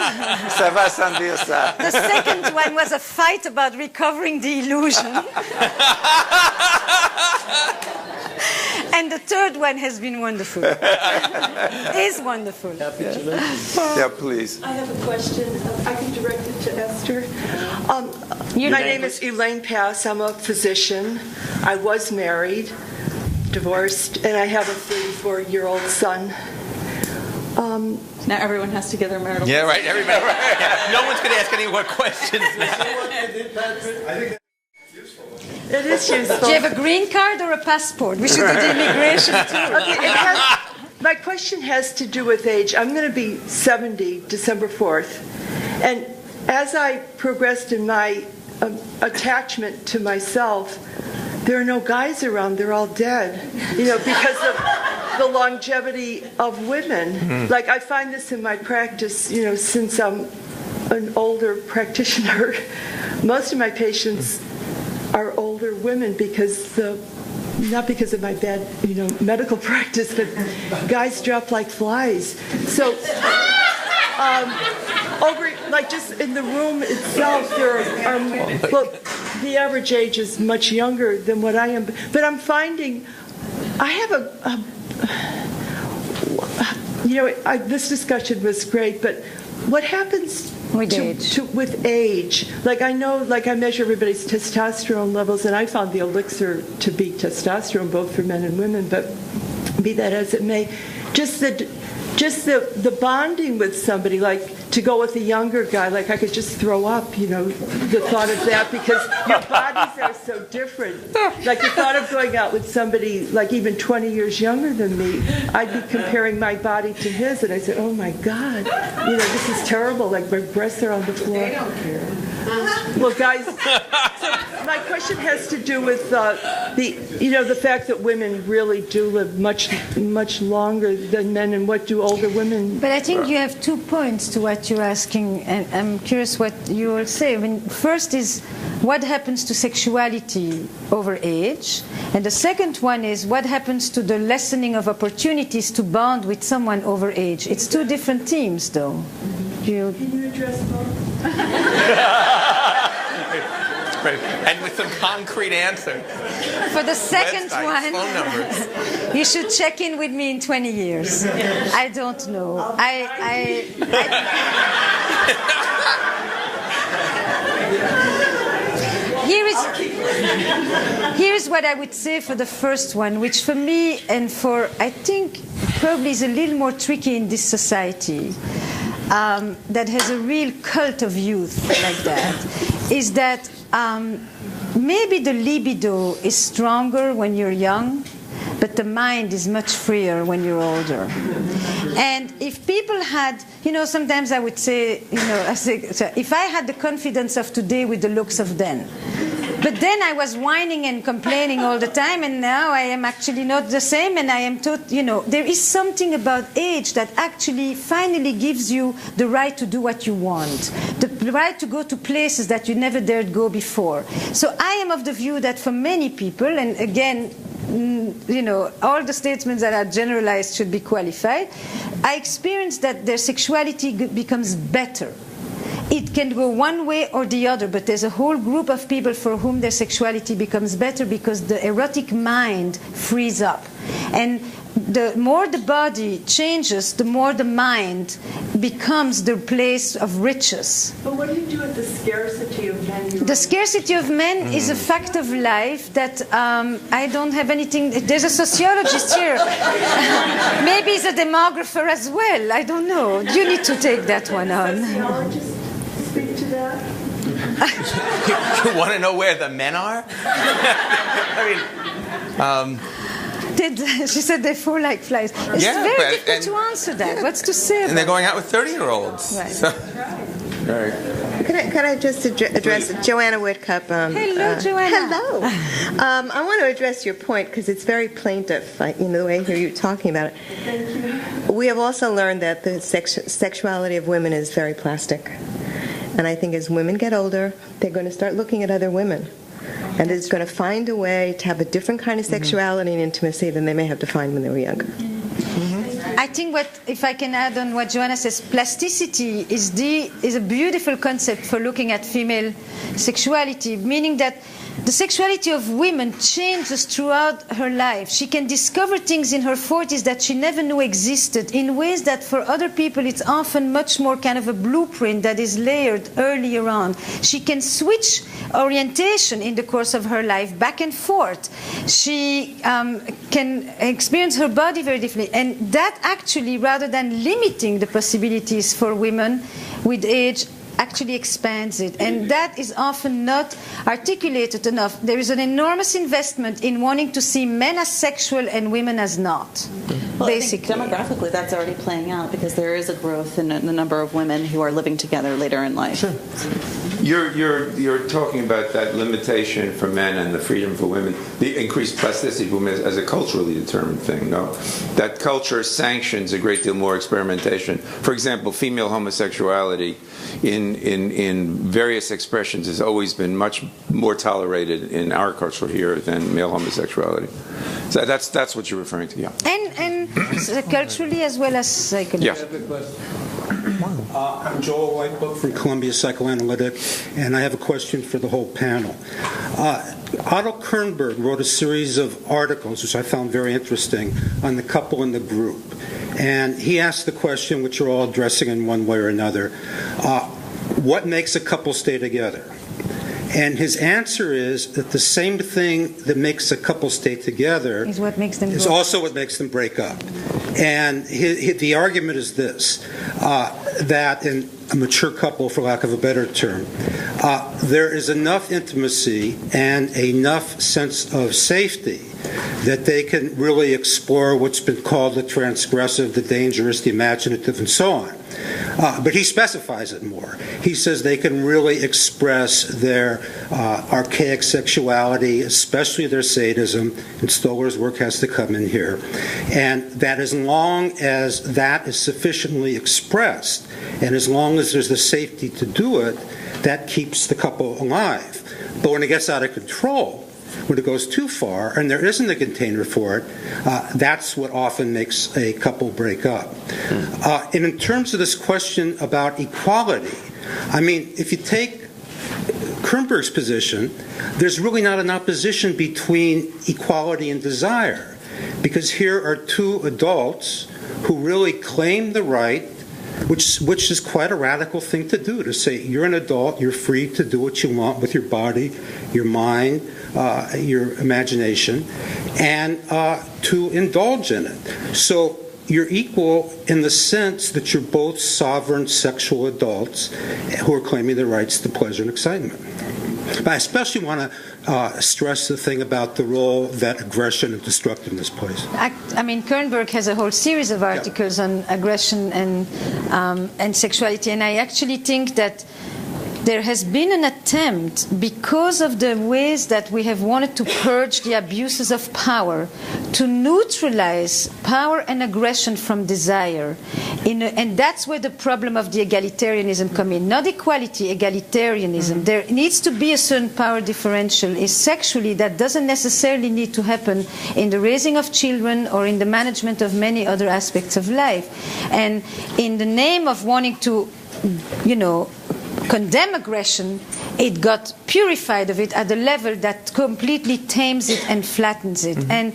Ça va sans dire ça. The second one was a fight about recovering the illusion. And the third one has been wonderful. Is wonderful. Yeah, please. I have a question. I can direct it to Esther. My name is Elaine Pass. I'm a physician. I was married, divorced, and I have a 34-year-old son. Now everyone has to get their marital. Yeah, right. Everybody. Yeah, no one's going to ask any more questions now. It is useful. Do you have a green card or a passport? We should do the immigration too. Okay, my question has to do with age. I'm going to be 70 December 4th. And as I progressed in my attachment to myself, there are no guys around. They're all dead, because of the longevity of women. Mm-hmm. Like, I find this in my practice, since I'm an older practitioner. Most of my patients are older women not because of my bad, medical practice, but guys drop like flies. So, just in the room itself, there are the average age is much younger than what I am. But I'm finding, I have this discussion was great, but what happens with age? Like, I know, I measure everybody's testosterone levels, and I found the elixir to beat testosterone, both for men and women, but be that as it may, just the bonding with somebody, to go with a younger guy, I could just throw up, the thought of that, because your bodies are so different. The thought of going out with somebody, even 20 years younger than me, I'd be comparing my body to his, and I said, oh my God, this is terrible, my breasts are on the floor. They don't care. Well, guys, so my question has to do with the fact that women really do live much, much longer than men, and what do older women... But I think you have 2 points to what you're asking, and I'm curious what you will say. First is, what happens to sexuality over age? And the second one is, what happens to the lessening of opportunities to bond with someone over age? It's 2 different themes, though. Can you address both? And with some concrete answers. For the second one, phone numbers. You should check in with me in 20 years. I don't know. Here is what I would say for the first one, which for me and for, I think, probably is a little more tricky in this society, that has a real cult of youth like that, is that maybe the libido is stronger when you're young, but the mind is much freer when you're older. And if people had, sometimes I would say, if I had the confidence of today with the looks of then, but then I was whining and complaining all the time, and now I am actually not the same, and I am there is something about age that actually finally gives you the right to do what you want, the right to go to places that you never dared go before. So I am of the view that for many people, and again, all the statements that are generalized should be qualified, I experience that their sexuality becomes better. It can go one way or the other, but there's a whole group of people for whom their sexuality becomes better because the erotic mind frees up. And the more the body changes, the more the mind becomes the place of riches. But what do you do with the scarcity of men? The scarcity of men is a fact of life that I don't have anything... There's a sociologist here. Maybe he's a demographer as well. I don't know. You need to take that one on. Sociologists speak to that? You want to know where the men are? She said they fall like flies. It's very difficult to answer that. What's to say about And they're going out with 30-year-olds. Right. So. Right. Can I just address Joanna Whitcup? Hello, Joanna. Hello. I want to address your point because it's very plaintive, the way I hear you talking about it. Thank you. We have also learned that the sexuality of women is very plastic. And I think as women get older, they're going to start looking at other women. And it's going to find a way to have a different kind of sexuality and intimacy than they may have to find when they were younger. I think if I can add on what Joanna says, plasticity is a beautiful concept for looking at female sexuality, meaning that the sexuality of women changes throughout her life. She can discover things in her 40s that she never knew existed in ways that for other people it's often much more kind of a blueprint that is layered earlier on. She can switch orientation in the course of her life back and forth. She can experience her body very differently. And that actually, rather than limiting the possibilities for women with age, actually expands it, and that is often not articulated enough. There is an enormous investment in wanting to see men as sexual and women as not. Well, basically, I think demographically, that's already playing out because there is a growth in the number of women who are living together later in life. Sure. You're talking about that limitation for men and the freedom for women, the increased plasticity for women as a culturally determined thing. No, that culture sanctions a great deal more experimentation. For example, female homosexuality in various expressions has always been much more tolerated in our culture here than male homosexuality. So that's what you're referring to, yeah. And culturally as well as psychologically. Yeah. I'm Joel Whitebook from Columbia Psychoanalytic, and I have a question for the whole panel. Otto Kernberg wrote a series of articles, which I found very interesting, on the couple in the group. And he asked the question, which you're all addressing in one way or another, what makes a couple stay together? And his answer is that the same thing that makes a couple stay together is also what makes them break up. And the argument is this, that in a mature couple, for lack of a better term, there is enough intimacy and enough sense of safety that they can really explore what's been called the transgressive, the dangerous, the imaginative, and so on. But he specifies it more. He says they can really express their archaic sexuality, especially their sadism, and Stoller's work has to come in here. And that as long as that is sufficiently expressed, and as long as there's the safety to do it, that keeps the couple alive. But when it gets out of control, when it goes too far, and there isn't a container for it, that's what often makes a couple break up. And in terms of this question about equality, I mean, if you take Kernberg's position, there's really not an opposition between equality and desire, because here are two adults who really claim the right, which is quite a radical thing to do, to say you're an adult, you're free to do what you want with your body, your mind, your imagination, and to indulge in it. So you're equal in the sense that you're both sovereign sexual adults who are claiming their rights to pleasure and excitement. But I especially want to stress the thing about the role that aggression and destructiveness plays. I mean, Kernberg has a whole series of articles on aggression and sexuality, and I actually think that there has been an attempt, because of the ways that we have wanted to purge the abuses of power, to neutralize power and aggression from desire. And that's where the problem of the egalitarianism comes in. Not equality, egalitarianism. There needs to be a certain power differential. Is sexually, that doesn't necessarily need to happen in the raising of children or in the management of many other aspects of life. And in the name of wanting to, condemn aggression, it got purified of it at a level that completely tames it and flattens it. And,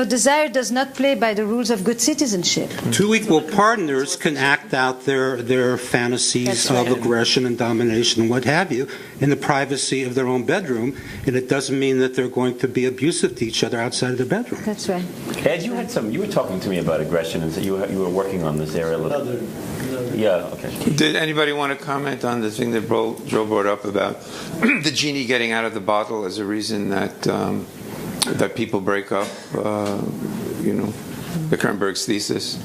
desire does not play by the rules of good citizenship. Two equal partners can act out their fantasies of aggression and domination and what have you in the privacy of their own bedroom, and it doesn't mean that they're going to be abusive to each other outside of their bedroom. That's right. Ed, you were talking to me about aggression, and you were working on this area a little. Yeah, okay. Did anybody want to comment on the thing that Joe brought up about the genie getting out of the bottle as a reason that that people break up? The Kernberg's thesis.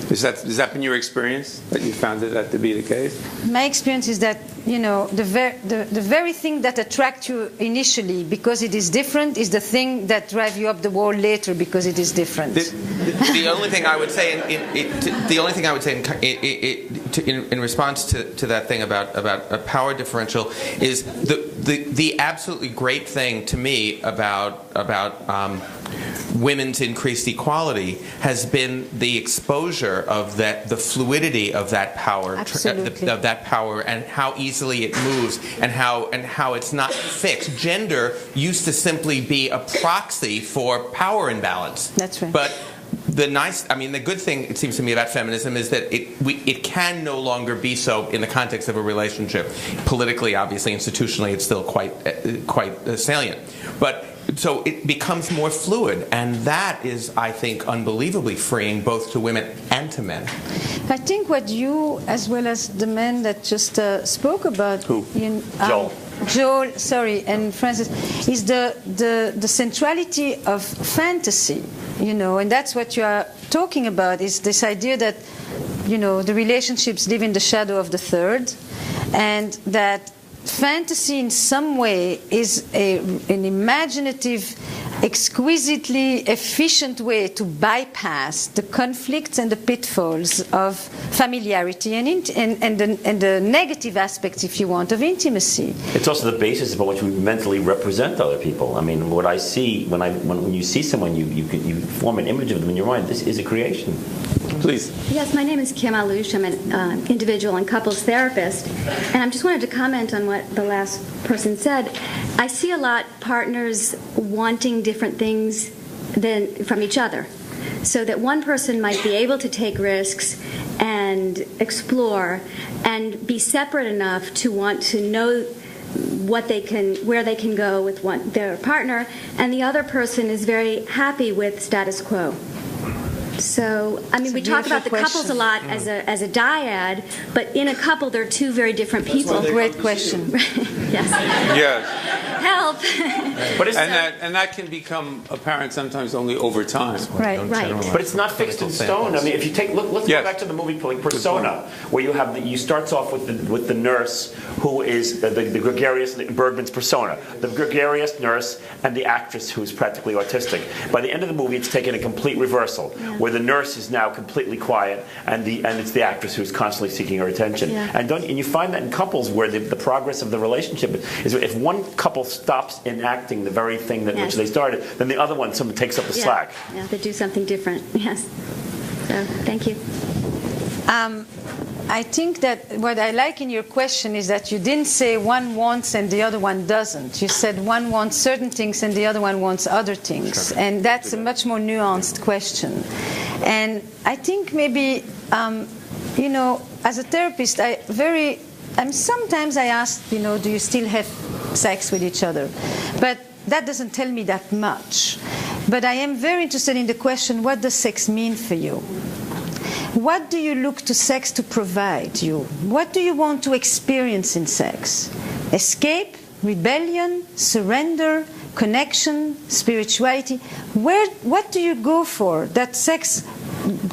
Has that been your experience, that you found that to be the case? My experience is that the very thing that attracts you initially because it is different is the thing that drives you up the wall later because it is different. The only thing I would say, in response to that thing about a power differential, is the absolutely great thing to me about women's increased equality has been the exposure of the fluidity of that power, of that power, and how easily it moves, and how it's not fixed. Gender used to simply be a proxy for power imbalance. That's right. But the good thing, it seems to me, about feminism is that it can no longer be so in the context of a relationship. Politically, obviously, institutionally, it's still quite salient. But so it becomes more fluid, and that is, I think, unbelievably freeing both to women and to men. I think what you, as well as the men that just spoke about, Joel, sorry, and Francis, is the centrality of fantasy, and that's what you are talking about, is this idea that, the relationships live in the shadow of the third, and that fantasy in some way is an imaginative, exquisitely efficient way to bypass the conflicts and the pitfalls of familiarity and the negative aspects, if you want, of intimacy. It's also the basis upon which we mentally represent other people. I mean, what I see when you see someone, you form an image of them in your mind. This is a creation. Please. Yes, my name is Kimmel. I'm an individual and couples therapist, and I just wanted to comment on what the last person said. I see a lot partners wanting different things from each other, so that one person might be able to take risks and explore and be separate enough to want to know where they can go with their partner, and the other person is very happy with status quo. So, we talk about the couples a lot as a dyad, but in a couple, they're two very different people. Great question. Yes. Yes. Help. And that can become apparent sometimes only over time. Right. But it's not fixed in stone. I mean, if you let's go back to the movie like Persona, where you starts off with the nurse who is the gregarious Bergman's persona, the gregarious nurse, and the actress who is practically autistic. By the end of the movie, it's taken a complete reversal, where the nurse is now completely quiet, and it's the actress who is constantly seeking her attention. Yeah. And you find that in couples where the progress of the relationship is, if one couple stops enacting the very thing which they started, then the other one takes up the slack. Yeah, they do something different. Yes. So, thank you. I think that what I like in your question is that you didn't say one wants and the other one doesn't. You said one wants certain things and the other one wants other things. Sure. And that's a much more nuanced question. And I think maybe, as a therapist, sometimes I ask, do you still have sex with each other? But that doesn't tell me that much. But I am very interested in the question, what does sex mean for you? What do you look to sex to provide you? What do you want to experience in sex? Escape, rebellion, surrender, connection, spirituality? What do you go for that sex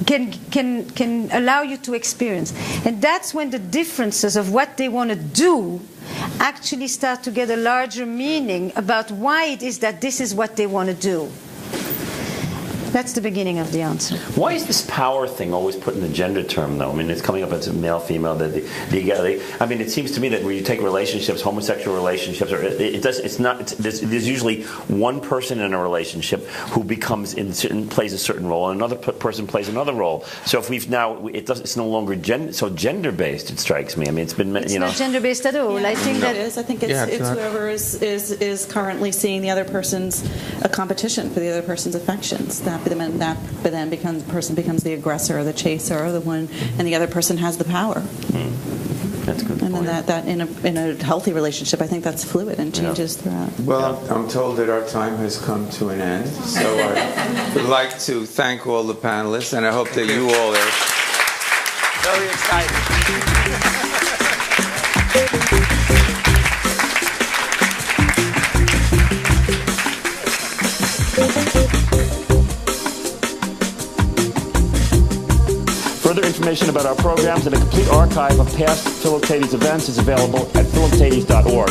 can allow you to experience? And that's when the differences of what they want to do actually start to get a larger meaning about why it is that this is what they want to do. That's the beginning of the answer. Why is this power thing always put in the gender term, though? I mean, it's coming up as male, female. It seems to me that when you take relationships, homosexual relationships, there's usually one person in a relationship who plays a certain role, and another person plays another role. So if it's no longer gender-based. It strikes me. I mean, it's not gender-based at all. Yeah, I think it is. I think it's whoever is currently seeing the other person's a competition for the other person's affections. That then person becomes the aggressor or the chaser or the one, and the other person has the power. That's good. And then that in a healthy relationship, I think that's fluid and changes throughout. Well, I'm told that our time has come to an end, so I would like to thank all the panelists, and I hope that you all are very excited. Further information about our programs and a complete archive of past Philoctetes events is available at philoctetes.org.